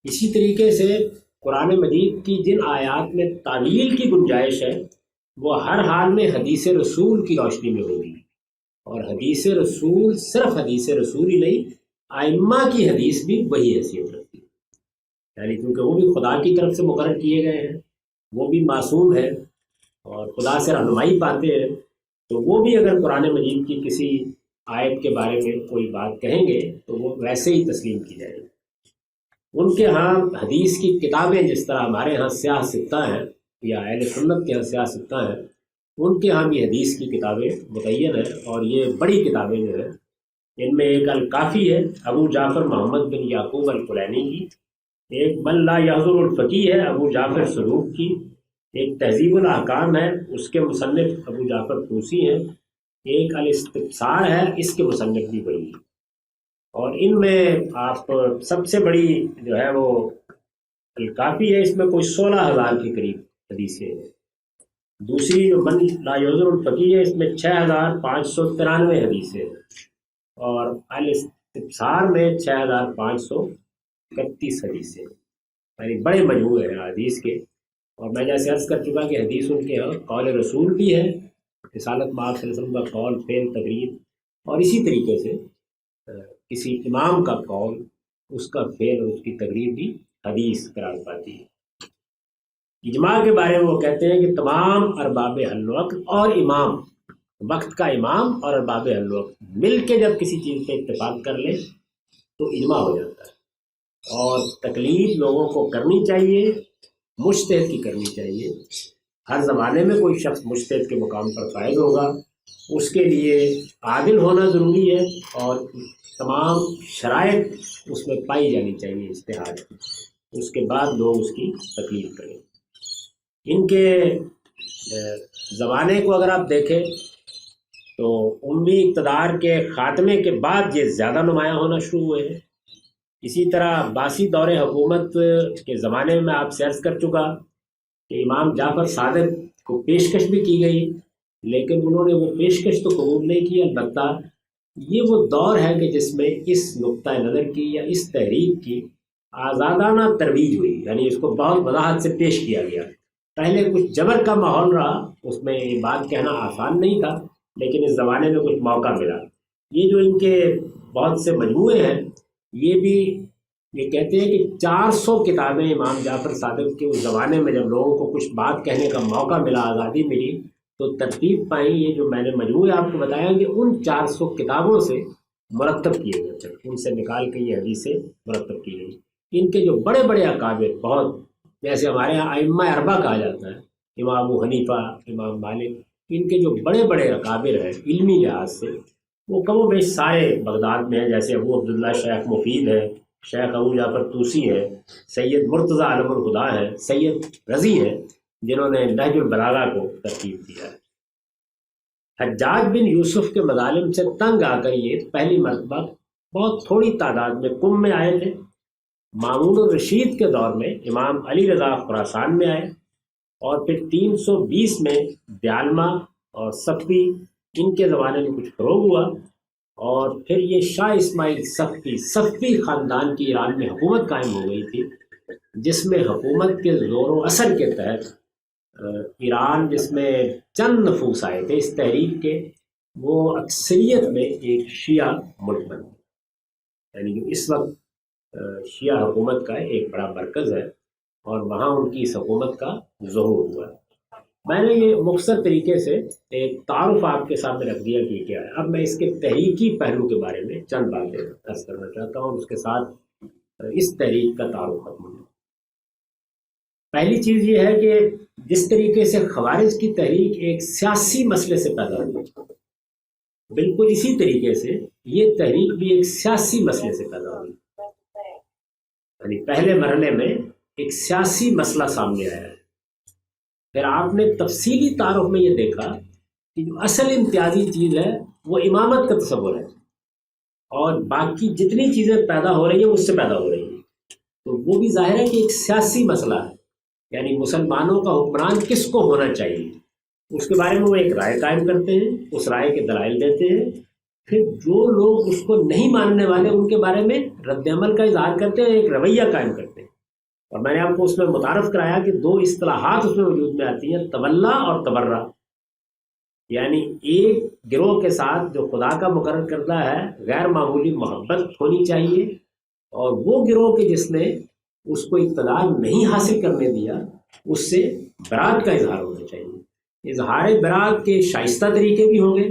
اسی طریقے سے قرآن مجید کی جن آیات میں تعویل کی گنجائش ہے وہ ہر حال میں حدیث رسول کی روشنی میں ہوگی، اور حدیث رسول صرف حدیث رسول ہی نہیں، ائمہ کی حدیث بھی وہی حیثیت رکھتی ہے، یعنی کیونکہ وہ بھی خدا کی طرف سے مقرر کیے گئے ہیں، وہ بھی معصوم ہے اور خدا سے رہنمائی پاتے ہیں، تو وہ بھی اگر قرآن مجید کی کسی آیت کے بارے میں کوئی بات کہیں گے تو وہ ویسے ہی تسلیم کی جائے گی۔ ان کے ہاں حدیث کی کتابیں جس طرح ہمارے ہاں سیاہ ستہ ہیں یا اہل سنت کے ہاں سیاہ ستہ ہیں، ان کے ہاں بھی حدیث کی کتابیں متعین ہیں، اور یہ بڑی کتابیں جو ہیں ان میں ایک الکافی ہے ابو جعفر محمد بن یعقوب الکلینی کی، ایک من لا یحضر الفقی ہے ابو جعفر سلوک کی، ایک تہذیب الاحکام ہے اس کے مصنف ابو جعفر طوسی ہیں، ایک الاستبصار ہے اس کے مصنف بھی بڑی ہے، اور ان میں آپ سب سے بڑی جو ہے وہ الکافی ہے، اس میں کوئی 16,000 کے قریب حدیثیں ہیں۔ دوسری جو من لا یحضر الفقی ہے اس میں 6,593 حدیثیں ہیں، اور الاستبصار میں 6,531 حدیثیں، یعنی بڑے مجموعے ہیں حدیث کے۔ اور میں جیسے عرض کر چکا کہ حدیث ان کے یہاں قول رسول بھی ہے، رسالت میں آپ صلی اللہ علیہ وسلم کا قول، فعل، تقریر، اور اسی طریقے سے کسی امام کا قول، اس کا فعل اور اس کی تقریر بھی حدیث قرار پاتی ہے۔ اجماع کے بارے میں وہ کہتے ہیں کہ تمام ارباب حل وقت اور امام، وقت کا امام اور ارباب حل وقت مل کے جب کسی چیز پہ اتفاق کر لیں تو اجماع ہو جاتا ہے، اور تکلیف لوگوں کو کرنی چاہیے، مجتہد کی کرنی چاہیے۔ ہر زمانے میں کوئی شخص مجتہد کے مقام پر فائز ہوگا، اس کے لیے عادل ہونا ضروری ہے، اور تمام شرائط اس میں پائی جانی چاہیے اجتہاد کی، اس کے بعد لوگ اس کی تکلیف کریں۔ ان کے زمانے کو اگر آپ دیکھیں تو امی اقتدار کے خاتمے کے بعد یہ زیادہ نمایاں ہونا شروع ہوئے ہیں۔ اسی طرح عباسی دور حکومت کے زمانے میں آپ سے عرض کر چکا کہ امام جعفر صادق کو پیشکش بھی کی گئی، لیکن انہوں نے وہ پیشکش تو قبول نہیں کی۔ البتہ یہ وہ دور ہے کہ جس میں اس نقطۂ نظر کی یا اس تحریک کی آزادانہ ترویج ہوئی، یعنی اس کو بہت وضاحت سے پیش کیا گیا۔ پہلے کچھ جبر کا ماحول رہا، اس میں یہ بات کہنا آسان نہیں تھا، لیکن اس زمانے میں کچھ موقع ملا۔ یہ جو ان کے بہت سے مجموعے ہیں، یہ بھی یہ کہتے ہیں کہ 400 کتابیں امام جعفر صادق کے اس زمانے میں جب لوگوں کو کچھ بات کہنے کا موقع ملا، آزادی ملی، تو ترتیب پائیں۔ یہ جو میں نے مجموعے آپ کو بتایا کہ ان 400 کتابوں سے مرتب کیے گئے تھے، ان سے نکال کے یہ حدیثیں مرتب کی گئی۔ ان کے جو بڑے بڑے اکابر، بہت جیسے ہمارے یہاں ائمہ اربعہ کہا جاتا ہے، امام ابو حنیفہ، امام مالک، ان کے جو بڑے بڑے اکابر ہیں علمی لحاظ سے، وہ کم و بیش سارے بغداد میں ہیں۔ جیسے ابو عبداللہ شیخ مفید ہے، شیخ ابو جعفر طوسی ہے، سید مرتضیٰ علم الہدا ہے، سید رضی ہیں، جنہوں نے نہج البلاغہ کو ترتیب دیا ہے۔ حجاج بن یوسف کے مظالم سے تنگ آ کر یہ پہلی مرتبہ بہت تھوڑی تعداد میں قم میں آئے تھے۔ مامون الرشید کے دور میں امام علی رضا خراسان میں آئے، اور پھر 320 میں دیالمہ اور صفوی، ان کے زمانے میں کچھ فروغ ہوا، اور پھر یہ شاہ اسماعیل صفوی خاندان کی ایران میں حکومت قائم ہو گئی تھی، جس میں حکومت کے زور و اثر کے تحت ایران، جس میں چند نفوس آئے تھے اس تحریک کے، وہ اکثریت میں ایک شیعہ ملک بن گیا، یعنی جو اس وقت شیعہ حکومت کا ایک بڑا مرکز ہے، اور وہاں ان کی اس حکومت کا ظہور ہوا ہے۔ میں نے یہ مختصر طریقے سے ایک تعارف آپ کے سامنے رکھ دیا کہ کیا ہے۔ اب میں اس کے تحریکی پہلو کے بارے میں چند باتیں عرض کرنا چاہتا ہوں، اور اس کے ساتھ اس تحریک کا تعارف ختم ہو۔ پہلی چیز یہ ہے کہ جس طریقے سے خوارج کی تحریک ایک سیاسی مسئلے سے پیدا ہوئی، بالکل اسی طریقے سے یہ تحریک بھی ایک سیاسی مسئلے سے پیدا ہوئی، یعنی پہلے مرحلے میں ایک سیاسی مسئلہ سامنے آیا ہے۔ پھر آپ نے تفصیلی تعارف میں یہ دیکھا کہ جو اصل امتیازی چیز ہے وہ امامت کا تصور ہے، اور باقی جتنی چیزیں پیدا ہو رہی ہیں اس سے پیدا ہو رہی ہیں، تو وہ بھی ظاہر ہے کہ ایک سیاسی مسئلہ ہے، یعنی مسلمانوں کا حکمران کس کو ہونا چاہیے، اس کے بارے میں وہ ایک رائے قائم کرتے ہیں، اس رائے کے دلائل دیتے ہیں، پھر جو لوگ اس کو نہیں ماننے والے ان کے بارے میں رد عمل کا اظہار کرتے ہیں، ایک رویہ قائم کرتے ہیں۔ اور میں نے آپ کو اس میں متعارف کرایا کہ دو اصطلاحات اس میں وجود میں آتی ہیں، تولا اور تبرہ، یعنی ایک گروہ کے ساتھ جو خدا کا مقرر کردہ ہے غیر معمولی محبت ہونی چاہیے، اور وہ گروہ کے جس نے اس کو اقتدار نہیں حاصل کرنے دیا، اس سے برات کا اظہار ہونا چاہیے۔ اظہار برات کے شائستہ طریقے بھی ہوں گے،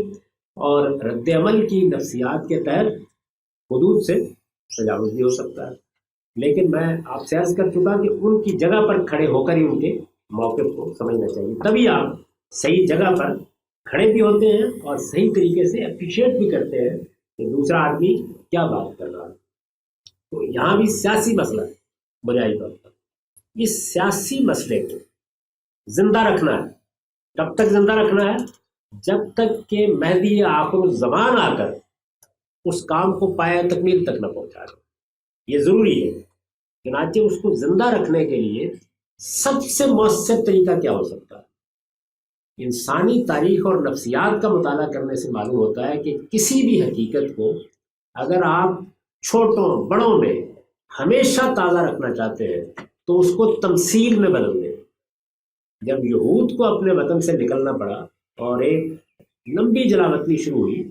اور رد عمل کی نفسیات کے تحت حدود سے تجاوز بھی ہو سکتا ہے، لیکن میں آپ سے عرض کر چکا کہ ان کی جگہ پر کھڑے ہو کر ہی ان کے موقف کو سمجھنا چاہیے، تبھی آپ صحیح جگہ پر کھڑے بھی ہوتے ہیں اور صحیح طریقے سے اپریشیٹ بھی کرتے ہیں کہ دوسرا آدمی کیا بات کر رہا ہے۔ تو یہاں بھی سیاسی مسئلہ ہے بنیادی طور پر۔ اس سیاسی مسئلے کو زندہ رکھنا ہے، کب تک زندہ رکھنا ہے؟ جب تک کہ مہدی آخر الزمان آ کر اس کام کو پایہ تکمیل تک نہ پہنچا دے، یہ ضروری ہے۔ چنانچہ اس کو زندہ رکھنے کے لیے سب سے مؤثر طریقہ کیا ہو سکتا ہے؟ انسانی تاریخ اور نفسیات کا مطالعہ کرنے سے معلوم ہوتا ہے کہ کسی بھی حقیقت کو اگر آپ چھوٹوں بڑوں میں ہمیشہ تازہ رکھنا چاہتے ہیں تو اس کو تمثیل میں بدل دیں۔ جب یہود کو اپنے وطن سے نکلنا پڑا اور ایک لمبی جلاوطنی شروع ہوئی،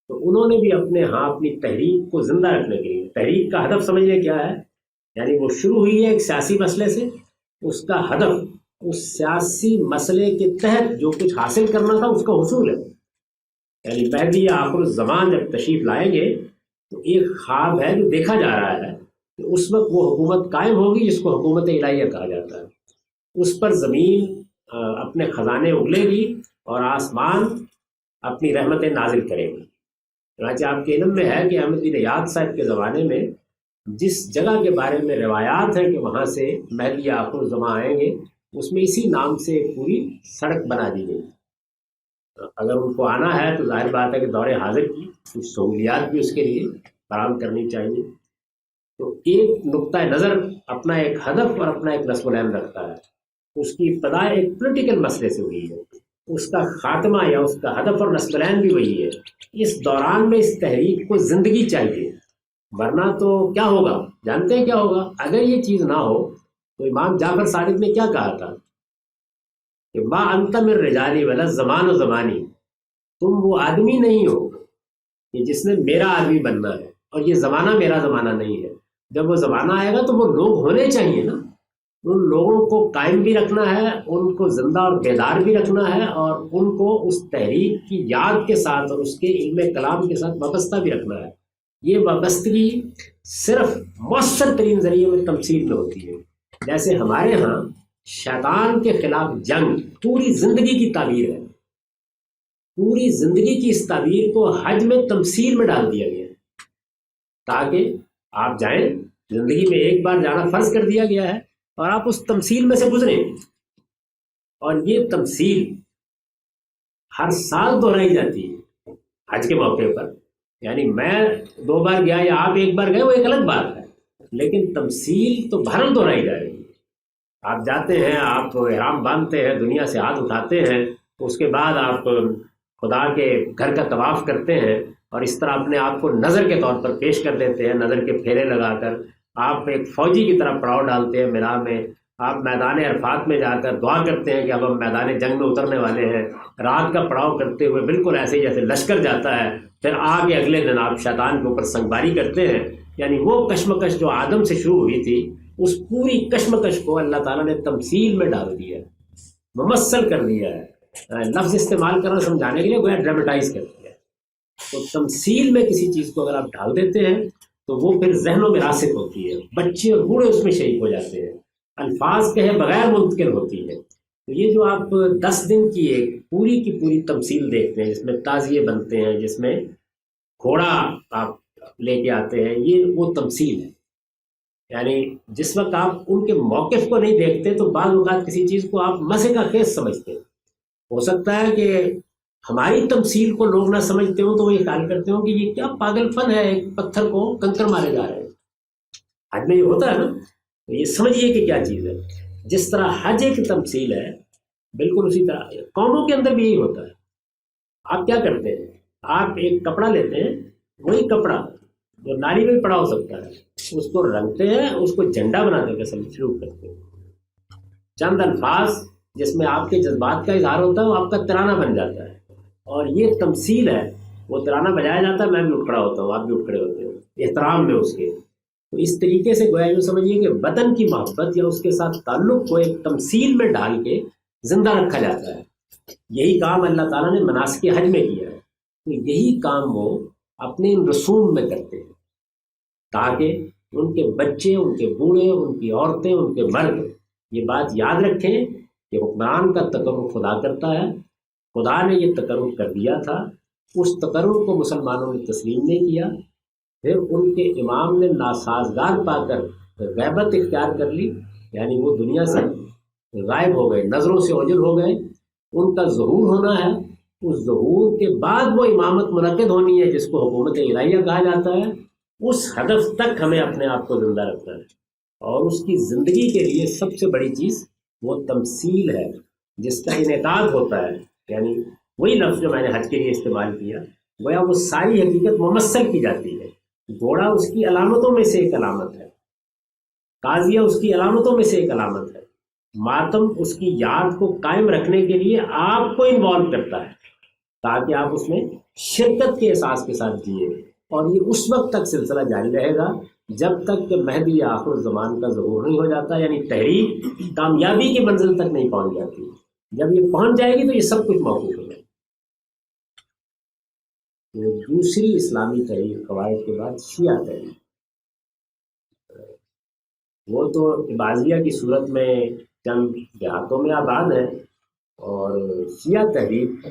تو انہوں نے بھی اپنی تحریک کو زندہ رکھنے کے لیے، تحریک کا ہدف سمجھیے کیا ہے، یعنی وہ شروع ہوئی ہے ایک سیاسی مسئلے سے، اس کا ہدف اس سیاسی مسئلے کے تحت جو کچھ حاصل کرنا تھا اس کا حصول ہے۔ یعنی مہدی آخر الزمان جب تشریف لائیں گے تو ایک خواب ہے جو دیکھا جا رہا ہے کہ اس وقت وہ حکومت قائم ہوگی جس کو حکومت الہیہ کہا جاتا ہے، اس پر زمین اپنے خزانے اگلے گی اور آسمان اپنی رحمتیں نازل کرے گی۔ چنانچہ آپ کے علم میں ہے کہ احمد بن یاد صاحب کے زمانے میں جس جگہ کے بارے میں روایات ہیں کہ وہاں سے مہدی آخر الزمان آئیں گے، اس میں اسی نام سے پوری سڑک بنا دی گئی، اگر ان کو آنا ہے تو ظاہر بات ہے کہ دور حاضر کی کچھ سہولیات بھی اس کے لیے فراہم کرنی چاہیے. تو ایک نقطۂ نظر اپنا ایک ہدف اور اپنا ایک نصب العین رکھتا ہے. اس کی ابتدا ایک پولیٹیکل مسئلے سے ہوئی ہے، اس کا خاتمہ یا اس کا ہدف اور نصب العین بھی وہی ہے. اس دوران میں اس تحریک کو زندگی چاہیے، ورنہ تو کیا ہوگا؟ جانتے ہیں کیا ہوگا؟ اگر یہ چیز نہ ہو تو امام جعفر صادق نے کیا کہا تھا کہ ما انت من رجالی ولا زمان و زمانی، تم وہ آدمی نہیں ہو کہ جس نے میرا آدمی بننا ہے، اور یہ زمانہ میرا زمانہ نہیں ہے. جب وہ زمانہ آئے گا تو وہ لوگ ہونے چاہیے نا، ان لوگوں کو قائم بھی رکھنا ہے، ان کو زندہ اور بیدار بھی رکھنا ہے، اور ان کو اس تحریک کی یاد کے ساتھ اور اس کے علم کلام کے ساتھ وابستہ بھی رکھنا ہے. یہ وابستگی صرف مؤثر ترین ذریعے میں تمثیل میں ہوتی ہے. جیسے ہمارے ہاں شیطان کے خلاف جنگ پوری زندگی کی تعبیر ہے، پوری زندگی کی اس تعبیر کو حج میں تمثیل میں ڈال دیا گیا ہے، تاکہ آپ جائیں، زندگی میں ایک بار جانا فرض کر دیا گیا ہے اور آپ اس تمثیل میں سے گزریں. اور یہ تمثیل ہر سال دہرائی جاتی ہے حج کے موقع پر. یعنی میں 2 بار گیا یا آپ 1 بار گئے وہ ایک الگ بات ہے، لیکن تمثیل تو بھرل دہرائی جا رہی ہے. آپ جاتے ہیں، آپ احرام باندھتے ہیں، دنیا سے ہاتھ اٹھاتے ہیں، اس کے بعد آپ خدا کے گھر کا طواف کرتے ہیں، اور اس طرح اپنے آپ کو نظر کے طور پر پیش کر دیتے ہیں، نظر کے پھیرے لگا کر. آپ ایک فوجی کی طرح پڑاؤ ڈالتے ہیں مینا میں. آپ میدان عرفات میں جا کر دعا کرتے ہیں کہ اب ہم میدان جنگ میں اترنے والے ہیں، رات کا پڑاؤ کرتے ہوئے بالکل ایسے ہی جیسے لشکر جاتا ہے. پھر آگے اگلے دن آپ شیطان کے اوپر سنگباری کرتے ہیں. یعنی وہ کشمکش جو آدم سے شروع ہوئی تھی، اس پوری کشمکش کو اللہ تعالیٰ نے تمثیل میں ڈال دیا ہے، ممثل کر دیا ہے. لفظ استعمال کرنا سمجھانے کے لیے گویا ڈرامٹائز کر دیا ہے. تو تمثیل میں کسی چیز کو اگر آپ ڈال دیتے ہیں تو وہ پھر ذہنوں میں راسخ ہوتی ہے، بچے اور بوڑھے اس میں شریک ہو جاتے ہیں، الفاظ کہے بغیر منتقل ہوتی ہے. تو یہ جو آپ 10 دن کی ایک پوری کی پوری تمثیل دیکھتے ہیں، جس میں تعزیے بنتے ہیں، جس میں گھوڑا آپ لے کے آتے ہیں، یہ وہ تمثیل ہے. یعنی جس وقت آپ ان کے موقف کو نہیں دیکھتے تو بعض اوقات کسی چیز کو آپ مزے کا خیز سمجھتے ہیں. ہو سکتا ہے کہ ہماری تمثیل کو لوگ نہ سمجھتے ہوں تو وہ یہ خیال کرتے ہوں کہ یہ کیا پاگل فن ہے، ایک پتھر کو کنکر مارے جا رہے ہیں. حج میں یہ ہوتا ہے نا، تو یہ سمجھیے کہ کیا چیز ہے. جس طرح حج ایک تمثیل ہے، بالکل اسی طرح قوموں کے اندر بھی یہی ہوتا ہے. آپ کیا کرتے ہیں؟ آپ ایک کپڑا لیتے ہیں، وہی کپڑا جو نالی میں پڑا ہو سکتا ہے، اس کو رنگتے ہیں، اس کو جھنڈا بنانے کا شروع کرتے ہیں. چند الفاظ جس میں آپ کے جذبات کا اظہار ہوتا ہے وہ آپ کا ترانہ بن جاتا ہے، اور یہ تمثیل ہے. وہ ترانہ بجایا جاتا ہے، میں بھی اٹھ کھڑا ہوتا ہوں، آپ بھی اٹھ کھڑے ہوتے ہیں احترام میں اس کے. تو اس طریقے سے گویا یوں سمجھیے کہ وطن کی محبت یا اس کے ساتھ تعلق کو ایک تمثیل میں ڈال کے زندہ رکھا جاتا ہے. یہی کام اللہ تعالیٰ نے مناسک حج میں کیا ہے. تو یہی کام وہ اپنے ان رسوم میں کرتے ہیں، تاکہ ان کے بچے، ان کے بوڑھے، ان کی عورتیں، ان کے مرد یہ بات یاد رکھیں کہ حکمران کا تقرر خدا کرتا ہے. خدا نے یہ تقرر کر دیا تھا، اس تقرر کو مسلمانوں نے تسلیم نہیں کیا. پھر ان کے امام نے ناسازگار پا کر غیبت اختیار کر لی، یعنی وہ دنیا سے غائب ہو گئے، نظروں سے اوجھل ہو گئے. ان کا ظہور ہونا ہے، اس ظہور کے بعد وہ امامت منعقد ہونی ہے جس کو حکومت الہیہ کہا جاتا ہے. اس ہدف تک ہمیں اپنے آپ کو زندہ رکھنا ہے، اور اس کی زندگی کے لیے سب سے بڑی چیز وہ تمثیل ہے جس کا انعقاد ہوتا ہے. یعنی وہی لفظ جو میں نے حج کے لیے استعمال کیا، گویا وہ ساری حقیقت ممثل کی جاتی ہے. گھوڑا اس کی علامتوں میں سے ایک علامت ہے، تازیہ اس کی علامتوں میں سے ایک علامت ہے. ماتم اس کی یاد کو قائم رکھنے کے لیے آپ کو انوالو کرتا ہے، تاکہ آپ اس میں شرکت کے احساس کے ساتھ جیے. اور یہ اس وقت تک سلسلہ جاری رہے گا جب تک کہ مہدی یا آخر الزمان کا ظہور نہیں ہو جاتا، یعنی تحریک کامیابی کی منزل تک نہیں پہنچ جاتی. جب یہ پہنچ جائے گی تو یہ سب کچھ موقوف ہو جائے گا. تو دوسری اسلامی تحریک قواعد کے بعد شیعہ تحریک، وہ تو عباضیہ کی صورت میں چند دیہاتوں میں آباد ہے. اور شیعہ تحریک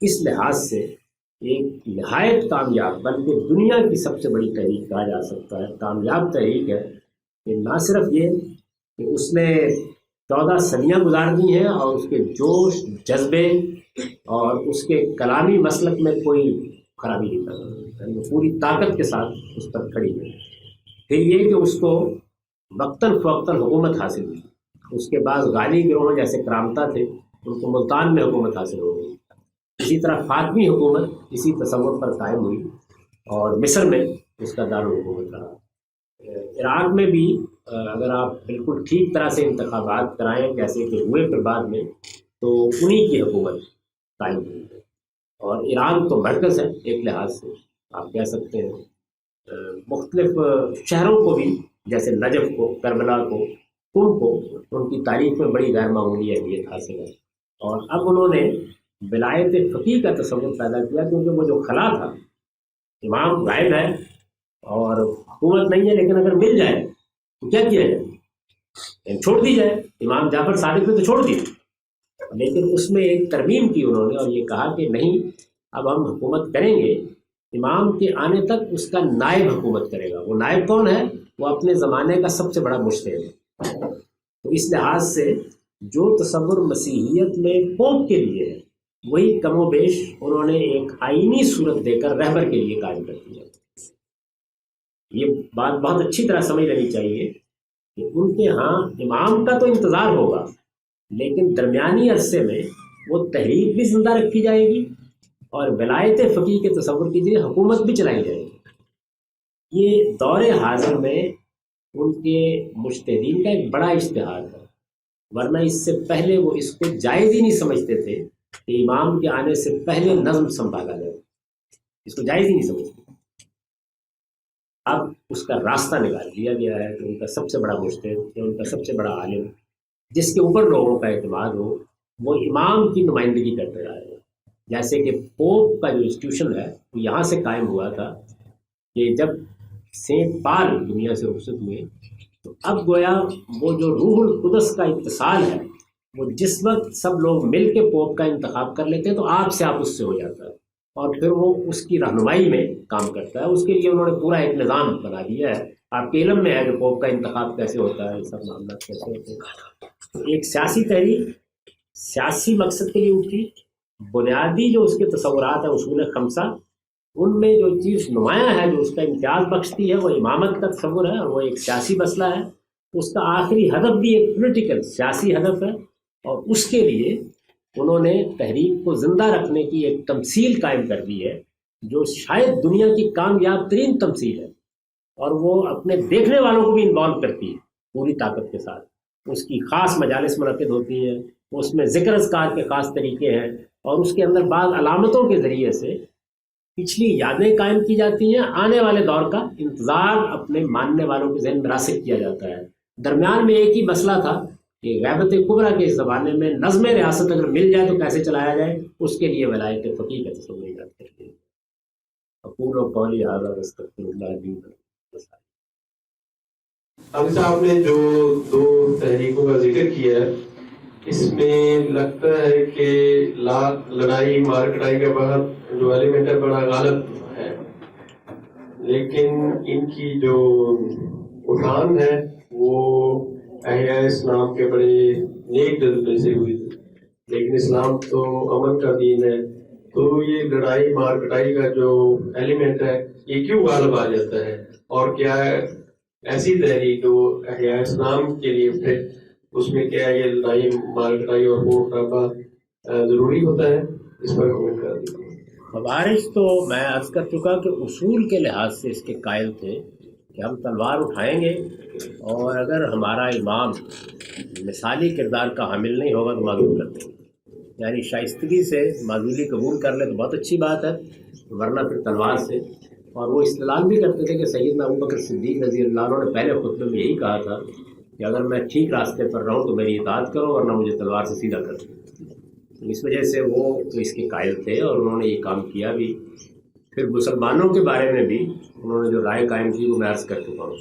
اس لحاظ سے ایک نہایت کامیاب، بلکہ دنیا کی سب سے بڑی تحریک کہا جا سکتا ہے، کامیاب تحریک ہے. کہ نہ صرف یہ کہ اس نے 14 صدیاں گزار دی ہیں اور اس کے جوش جذبے اور اس کے کلامی مسلک میں کوئی خرابی نہیں کر رہا، پوری طاقت کے ساتھ اس پر کھڑی ہے۔ پھر یہ کہ اس کو وقتاً فوقتاً حکومت حاصل ہوئی، اس کے بعد غالی گروہ جیسے کرامتا تھے ان کو ملتان میں حکومت حاصل ہو گئی، اسی طرح فاطمی حکومت اسی تصور پر قائم ہوئی اور مصر میں اس کا دارالحکومت رہا۔ عراق میں بھی اگر آپ بالکل ٹھیک طرح سے انتخابات کرائیں جیسے کہ ہوئے پھر بعد میں، تو انہی کی حکومت قائم ہوئی ہے۔ اور ایران تو مرکز ہے ایک لحاظ سے، آپ کہہ سکتے ہیں مختلف شہروں کو بھی جیسے نجف کو، کربلا کو، قم کو، ان کی تاریخ میں بڑی غیر معمولی اہمیت حاصل ہے۔ اور اب انہوں نے ولایت فقیہ کا تصور پیدا کیا، کیونکہ وہ جو خلا تھا، امام غائب ہے اور حکومت نہیں ہے، لیکن اگر مل جائے تو کیا کیا جائے؟ چھوڑ دی جائے۔ امام جعفر صادق نے تو چھوڑ دی، لیکن اس میں ایک ترمیم کی انہوں نے اور یہ کہا کہ نہیں، اب ہم حکومت کریں گے، امام کے آنے تک اس کا نائب حکومت کرے گا۔ وہ نائب کون ہے؟ وہ اپنے زمانے کا سب سے بڑا مجتہد ہے۔ تو اس لحاظ سے جو تصور مسیحیت میں پوپ کے لیے ہے، وہی کم و بیش انہوں نے ایک آئینی صورت دے کر رہبر کے لیے قائم کر دیا۔ یہ بات بہت اچھی طرح سمجھ لینی چاہیے کہ ان کے ہاں امام کا تو انتظار ہوگا، لیکن درمیانی عرصے میں وہ تحریک بھی زندہ رکھی جائے گی اور ولایت فقیہ کے تصور کی ذریعے حکومت بھی چلائی جائے گی۔ یہ دور حاضر میں ان کے مجتہدین کا ایک بڑا اجتہاد ہے، ورنہ اس سے پہلے وہ اس کو جائز ہی نہیں سمجھتے تھے کہ امام کے آنے سے پہلے نظم سنبھالا جائے، اس کو جائز ہی نہیں سمجھتے۔ اب اس کا راستہ نکال دیا گیا ہے کہ ان کا سب سے بڑا مجتہد یا ان کا سب سے بڑا عالم جس کے اوپر لوگوں کا اعتماد ہو، وہ امام کی نمائندگی کرتے رہے ہیں۔ جیسے کہ پوپ کا جو انسٹیٹیوشن ہے وہ یہاں سے قائم ہوا تھا کہ جب سینٹ پال دنیا سے رخصت ہوئے، تو اب گویا وہ جو روح القدس کا اتصال ہے، وہ جس وقت سب لوگ مل کے پوپ کا انتخاب کر لیتے ہیں تو آپ سے آپ اس سے ہو جاتا ہے، اور پھر وہ اس کی رہنمائی میں کام کرتا ہے۔ اس کے لیے انہوں نے پورا ایک نظام بنا دیا ہے۔ آپ کے علم میں ہے کہ پوپ کا انتخاب کیسے ہوتا ہے، یہ سب معاملات کیسے ہوتے ہیں۔ ایک سیاسی تحریک سیاسی مقصد کے لیے اٹھی، بنیادی جو اس کے تصورات ہیں اصول خمسہ، ان میں جو چیز نمایاں ہے جو اس کا امتیاز بخشتی ہے وہ امامت کا تصور ہے، اور وہ ایک سیاسی مسئلہ ہے۔ اس کا آخری ہدف بھی ایک پولیٹیکل سیاسی ہدف ہے، اور اس کے لیے انہوں نے تحریک کو زندہ رکھنے کی ایک تمثیل قائم کر دی ہے جو شاید دنیا کی کامیاب ترین تمثیل ہے، اور وہ اپنے دیکھنے والوں کو بھی انوالو کرتی ہے پوری طاقت کے ساتھ۔ اس کی خاص مجالس منعقد ہوتی ہیں، اس میں ذکر اذکار کے خاص طریقے ہیں، اور اس کے اندر بعض علامتوں کے ذریعے سے پچھلی یادیں قائم کی جاتی ہیں، آنے والے دور کا انتظار اپنے ماننے والوں کے ذہن میں راسخ کیا جاتا ہے۔ درمیان میں ایک ہی مسئلہ تھا کہ غیبت کبریٰ کے زمانے میں نظم ریاست اگر مل جائے تو کیسے چلایا جائے، اس کے لیے ولایت فقیہ کا تصور ایجاد کرتے ہیں۔ اقول قولی ھذا واستغفر اللہ لی ولکم۔ ابھی صاحب نے جو دو تحریکوں کا ذکر کیا ہے، اس میں لگتا ہے کہ لڑائی مار کٹائی کا بہت جو ایلیمنٹ ہے بڑا غالب ہے، لیکن ان کی جو اٹھان ہے وہ احیاء اسلام کے بڑے نیک جذبے سے ہوئی تھی، لیکن اسلام تو امن کا دین ہے، تو یہ لڑائی مار کٹائی کا جو ایلیمنٹ ہے یہ کیوں غالب آ جاتا ہے؟ اور کیا ایسی تحریک جو احیاء اسلام کے لیے اٹھے، اس میں کیا یہ لڑائی مار کٹائی اور خون خرابہ ضروری ہوتا ہے؟ اس پر کمنٹ کر دیجیے۔ خوارج تو میں عرض کر چکا کہ اصول کے لحاظ سے اس کے قائل تھے کہ ہم تلوار اٹھائیں گے، اور اگر ہمارا امام مثالی کردار کا حامل نہیں ہوگا تو معذور کر دیں گے، یعنی شائستگی سے معذوری قبول کر لے تو بہت اچھی بات ہے، ورنہ پھر تلوار سے۔ اور وہ استدلال بھی کرتے تھے کہ سیدنا ابوبکر صدیق رضی اللہ عنہ نے پہلے خطبے میں یہی کہا تھا کہ اگر میں ٹھیک راستے پر رہوں تو میری اطاعت کرو، ورنہ مجھے تلوار سے سیدھا کر دو۔ اس وجہ سے وہ تو اس کے قائل تھے اور انہوں نے یہ کام کیا بھی۔ پھر مسلمانوں کے بارے میں بھی انہوں نے جو رائے قائم کی وہ میں عرض کر چکا ہوں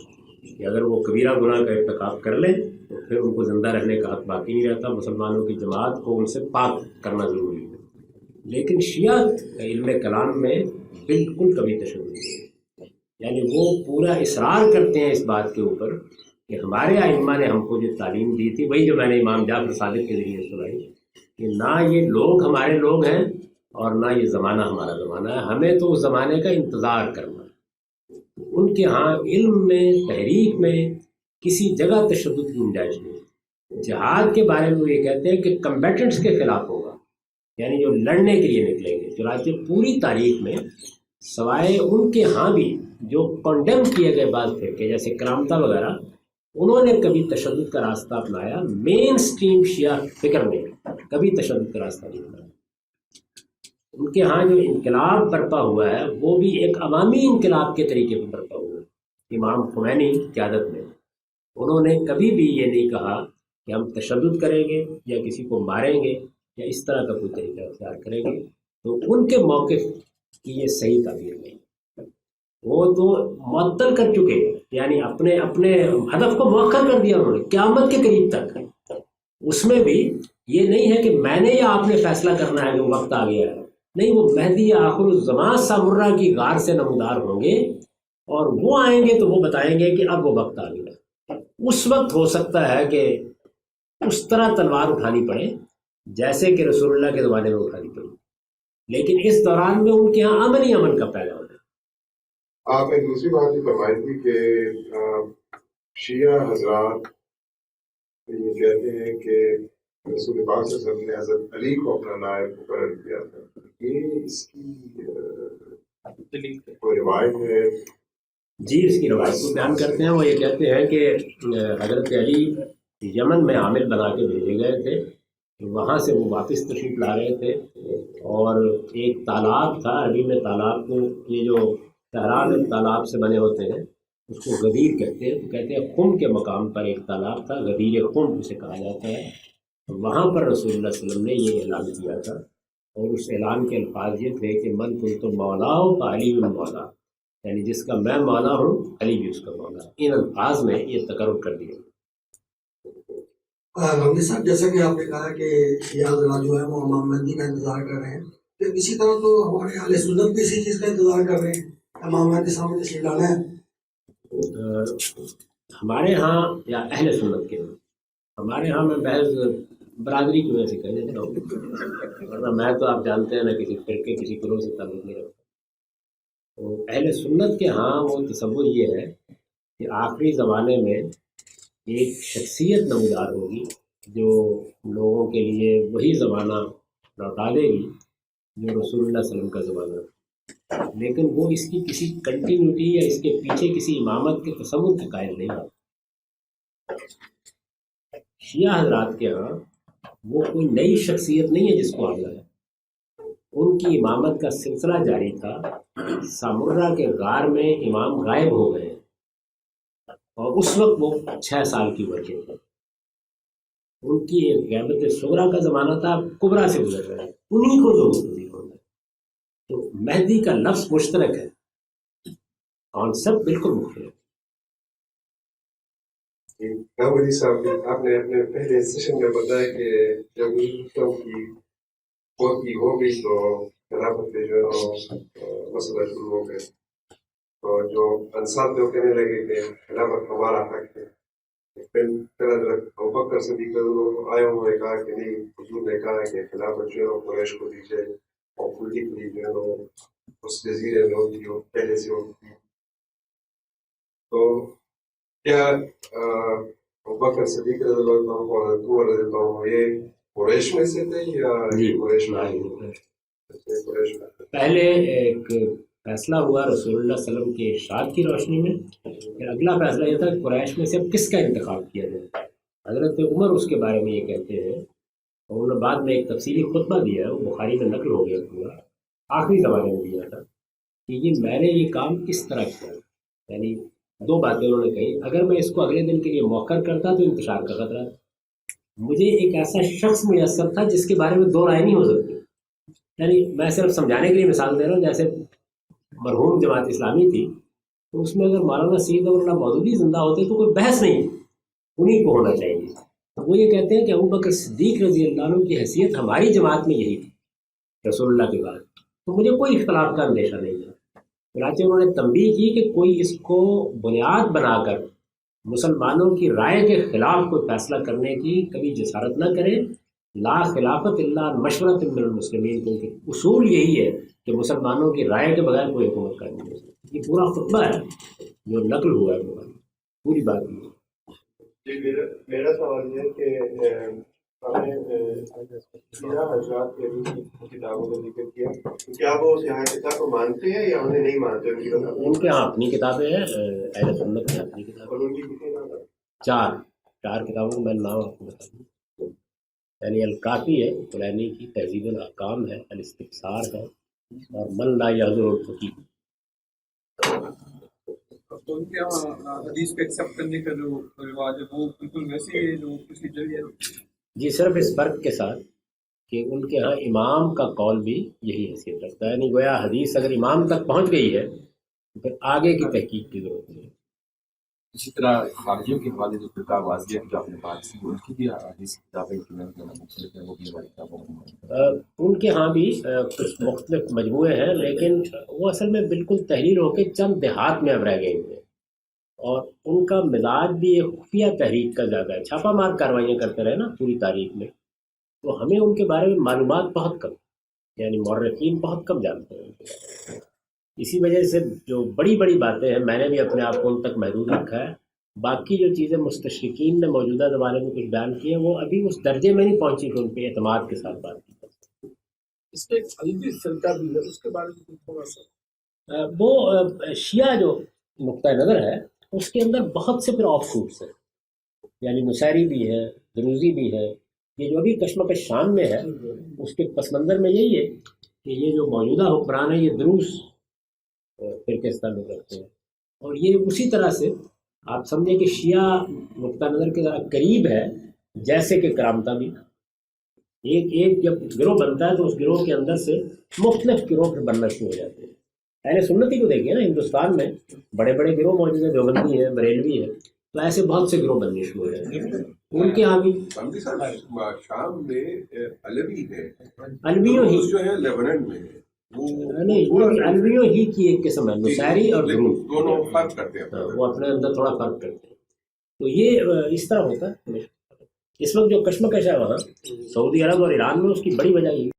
کہ اگر وہ کبیرہ گناہ کا ارتکاب کر لیں تو پھر ان کو زندہ رہنے کا حق باقی نہیں رہتا، مسلمانوں کی جماعت کو ان سے پاک کرنا ضروری ہے۔ لیکن شیعہ علم کلام میں بالکل کبھی تشدد نہیں ہے، یعنی وہ پورا اصرار کرتے ہیں اس بات کے اوپر کہ ہمارے ائمہ نے ہم کو جو تعلیم دی تھی وہی جو میں نے امام جعفر صادق کے ذریعے سنائی کہ نہ یہ لوگ ہمارے لوگ ہیں اور نہ یہ زمانہ ہمارا زمانہ ہے، ہمیں تو اس زمانے کا انتظار کرنا ہے۔ ان کے ہاں علم میں تحریک میں کسی جگہ تشدد کی گنجائش نہیں۔ جہاد کے بارے میں وہ یہ کہتے ہیں کہ کمبیٹنٹس کے خلاف ہوگا، یعنی جو لڑنے کے لیے نکلیں گے۔ چنانچہ پوری تاریخ میں سوائے ان کے ہاں بھی جو کنڈیم کیے گئے بعض فرقے جیسے کرامتہ وغیرہ، انہوں نے کبھی تشدد کا راستہ اپنایا، مین سٹریم شیعہ فکر نے کبھی تشدد کا راستہ نہیں اپنایا۔ ان کے ہاں جو انقلاب برپا ہوا ہے وہ بھی ایک عوامی انقلاب کے طریقے پر برپا ہوا ہے۔ امام خمینی کی قیادت میں انہوں نے کبھی بھی یہ نہیں کہا کہ ہم تشدد کریں گے یا کسی کو ماریں گے یا اس طرح کا کوئی طریقہ اختیار کریں گے، تو ان کے موقف کی یہ صحیح تعبیر نہیں۔ وہ تو معطل کر چکے، یعنی اپنے ہدف کو مؤخر کر دیا انہوں نے قیامت کے قریب تک۔ اس میں بھی یہ نہیں ہے کہ میں نے یا آپ نے فیصلہ کرنا ہے کہ وقت آ گیا ہے، نہیں، وہ مہدی آخر الزمان سامرہ کی غار سے نمودار ہوں گے اور وہ آئیں گے تو وہ بتائیں گے کہ اب وہ وقت آ گیا۔ اس وقت ہو سکتا ہے کہ اس طرح تلوار اٹھانی پڑے جیسے کہ رسول اللہ کے زمانے میں اٹھانی پڑی، لیکن اس دوران میں ان کے ہاں امن ہی امن کا پیدا ہونا۔ آپ نے دوسری بات یہ فرمائی تھی کہ شیعہ حضرات یہ کہتے ہیں کہ رسول پاک صلی اللہ علیہ وسلم نے حضرت علی کو اپنا نائب مقرر کیا تھا، یہ اس کی کوئی روایت ہے؟ جی، اس کی روایت کو بیان کرتے ہیں۔ وہ یہ کہتے ہیں کہ حضرت علی یمن میں عامل بنا کے بھیجے گئے تھے، وہاں سے وہ واپس تشریف لا رہے تھے اور ایک تالاب تھا عربی میں، تالاب کو یہ جو تہران تالاب سے بنے ہوتے ہیں اس کو غدیر کہتے ہیں، تو کہتے ہیں خم کے مقام پر ایک تالاب تھا، غدیر خم اسے کہا جاتا ہے۔ وہاں پر رسول اللہ صلی اللہ علیہ وسلم نے یہ اعلان کیا تھا اور اس اعلان کے الفاظ یہ تھے کہ من کنت مولا ہوں علی مولا، یعنی جس کا میں مولا ہوں علی بھی اس کا مولا۔ ان الفاظ میں یہ تقرر کر دیا۔ غمدی صاحب، جیسا کہ آپ نے کہا کہ شیعہ حضرات جو ہے وہ امام مہدی کا انتظار کر رہے ہیں، تو اسی طرح تو ہمارے اہل سنت بھی اسی چیز کا انتظار کر رہے ہیں، امام مہدی سامنے تشریف لانا ہے۔ ہمارے ہاں یا اہل سنت کے، ہمارے ہاں میں محض برادری کی وجہ سے کہہ دیتا ہوں، ورنہ میں تو آپ جانتے ہیں میں کسی فرقے کسی گروہ سے تعلق نہیں رکھتا۔ تو اہل سنت کے ہاں وہ تصور یہ ہے کہ آخری زمانے میں ایک شخصیت نمودار ہوگی جو لوگوں کے لیے وہی زمانہ لوٹا دے گی جو رسول اللہ صلی اللہ علیہ وسلم کا زمانہ ہے، لیکن وہ اس کی کسی کنٹینیوٹی یا اس کے پیچھے کسی امامت کے تصور کے قائل نہیں ہے۔ شیعہ حضرات کے ہاں وہ کوئی نئی شخصیت نہیں ہے جس کو آنا ہے، ان کی امامت کا سلسلہ جاری تھا۔ سامرہ کے غار میں امام غائب ہو گئے اور اس وقت وہ 6 سال کی عمر کے تھے۔ ان کی ایک غیبت صغرا کا زمانہ تھا، کبرا سے گزر رہے ہیں، انہیں کو لوگ تصدیق ہو گئے۔ تو مہدی کا لفظ مشترک ہے، کانسیپٹ بالکل مختلف۔ غمدی صاحب، آپ نے اپنے پہلے سیشن میں بتایا کہ جب مسلم کی پوتی ہو گئی تو خلافت پہ جو مسئلہ شروع ہو گئے، تو جو انصار تھے وہ کہنے لگے کہ خلافت ہمارا حق ہے۔ پھر حضرت ابوبکر صدیق آئے، انہوں نے کہا کہ نہیں، حضور نے کہا کہ خلافت جو ہے قریش کو دی جائے اور پولیٹیکلی جو ہے اس جزیرے میں ان کی پہلے سے ہوتی۔ تو کیا ابوبکر صدیق رضی اللہ عنہ اور حضرت عمر رضی اللہ عنہ یہ قریش میں سے تھے یا قریش میں؟ پہلے ایک فیصلہ ہوا رسول اللہ صلی اللہ علیہ وسلم کے ارشاد کی روشنی میں، پھر اگلا فیصلہ یہ تھا کہ قریش میں سے اب کس کا انتخاب کیا جائے۔ حضرت عمر اس کے بارے میں یہ کہتے ہیں، اور انہوں نے بعد میں ایک تفصیلی خطبہ دیا ہے، وہ بخاری میں نقل ہو گیا پورا، آخری زمانے میں دیا تھا کہ میں نے یہ کام کس طرح کیا۔ یعنی 2 باتیں انہوں نے کہی، اگر میں اس کو اگلے دن کے لیے موخر کرتا تو انتشار کا خطرہ تھا، مجھے ایک ایسا شخص میسر تھا جس کے بارے میں 2 رائے نہیں ہو سکتی۔ یعنی میں صرف سمجھانے کے لیے مثال دے رہا ہوں، جیسے مرحوم جماعت اسلامی تھی تو اس میں اگر مولانا سید اور اللہ مودودی زندہ ہوتے تو کوئی بحث نہیں، انہیں کو ہونا چاہیے۔ وہ یہ کہتے ہیں کہ ابوبکر صدیق رضی اللہ عنہ کی حیثیت ہماری جماعت میں یہی تھی رسول اللہ کے بعد، تو مجھے کوئی اختلاف کا اندیشہ نہیں تھا۔ چنانچہ انہوں نے تنبیہ کی کہ کوئی اس کو بنیاد بنا کر مسلمانوں کی رائے کے خلاف کوئی فیصلہ کرنے کی کبھی جسارت نہ کرے. لا خلافت الا مشورت من المسلمین، کیونکہ اصول یہی ہے کہ مسلمانوں کی رائے کے بغیر کوئی حکومت قائم نہیں ہو سکتی. یہ پورا خطبہ ہے جو نقل ہوا ہے پوری بات یہ. جی میرا سوال یہ ہے کہ آپ نے سیرہ حضرات کے کتابوں کا ذکر کیا، کیا وہ سیاحت کو مانتے ہیں یا انہیں نہیں مانتے؟ ان کے ہاں اپنی کتابیں ہیں، اہل سنت کی اپنی کتابیں. اور ان کی کتنی نام ہے؟ چار کتابوں کو میں نام آپ کو بتا دوں. یعنی الکافی ہے کلینی کی، تہذیب الاحکام ہے، الاستبصار ہے، اور من لا یعذر الفقیہ. تو ان کے یہاں حدیث کو ایکسیپٹ کرنے کا جو رواج ہے وہ بالکل ویسے ہی جو پروسیجر ہے. جی صرف اس فرق کے ساتھ کہ ان کے ہاں امام کا قول بھی یہی حیثیت رکھتا ہے. یعنی گویا حدیث اگر امام تک پہنچ گئی ہے تو پھر آگے کی تحقیق کی ضرورت نہیں. اسی طرح خارجیوں کے حوالے جو فرقہ واضح جو آپ نے بات کی ان کی بھی حدیث کتابیں مختلف ہیں، وہ بھی ہماری کتابوں میں ان کے ہاں بھی کچھ مختلف مجموعے ہیں، لیکن وہ اصل میں بالکل تحریر ہو کے چند دیہات میں اب رہ گئے ہوئے ہیں، اور ان کا مزاج بھی ایک خفیہ تحریک کا زیادہ ہے. چھاپہ مار کاروائیاں کرتے رہے نا پوری تاریخ میں، تو ہمیں ان کے بارے میں معلومات بہت کم، یعنی مورخین بہت کم جانتے ہیں. اسی وجہ سے جو بڑی بڑی باتیں ہیں میں نے بھی اپنے آپ کو ان تک محدود رکھا ہے. باقی جو چیزیں مستشرقین نے موجودہ زمانے میں کچھ بیان کی ہیں وہ ابھی اس درجے میں نہیں پہنچی کہ ان پہ اعتماد کے ساتھ بات کی جا سکتی. اس میں ایک علیمی فرقہ بھی ہے، اس کے بارے میں تھوڑا سا وہ شیعہ جو نقطۂ نظر ہے اس کے اندر بہت سے پھر آف شوٹس ہیں، یعنی نصیری بھی ہے، دروزی بھی ہے. یہ جو ابھی کشمکش شام میں ہے اس کے پس منظر میں یہی ہے کہ یہ جو موجودہ حکمران ہیں یہ دروز فرقے سے تعلق رکھتے ہیں، اور یہ اسی طرح سے آپ سمجھیں کہ شیعہ نقطہ نظر کے ذرا قریب ہے جیسے کہ کرامتہ بھی. ایک جب گروہ بنتا ہے تو اس گروہ کے اندر سے مختلف گروہ پھر بننا شروع ہو جاتے ہیں. اہل سنتی کو دیکھیے نا، ہندوستان میں بڑے بڑے گروہ موجود ہیں، دیوبندی ہے، بریلوی ہے، تو ایسے بہت سے گروہ بننے شروع ہو جاتے ہیں. ان کے یہاں بھی شام میں علوی ہے، الویوں ہی جو ہے لیبنان میں ہے، نہیں یہ بھی الویوں ہی کی ایک قسم ہے، نصیری اور دروز دونوں فرق کرتے ہیں. وہ اپنے اندر تھوڑا فرق کرتے ہیں. تو یہ اس طرح ہوتا ہے. اس وقت جو کشمکش ہے وہاں سعودی عرب اور ایران میں اس کی بڑی وجہ یہ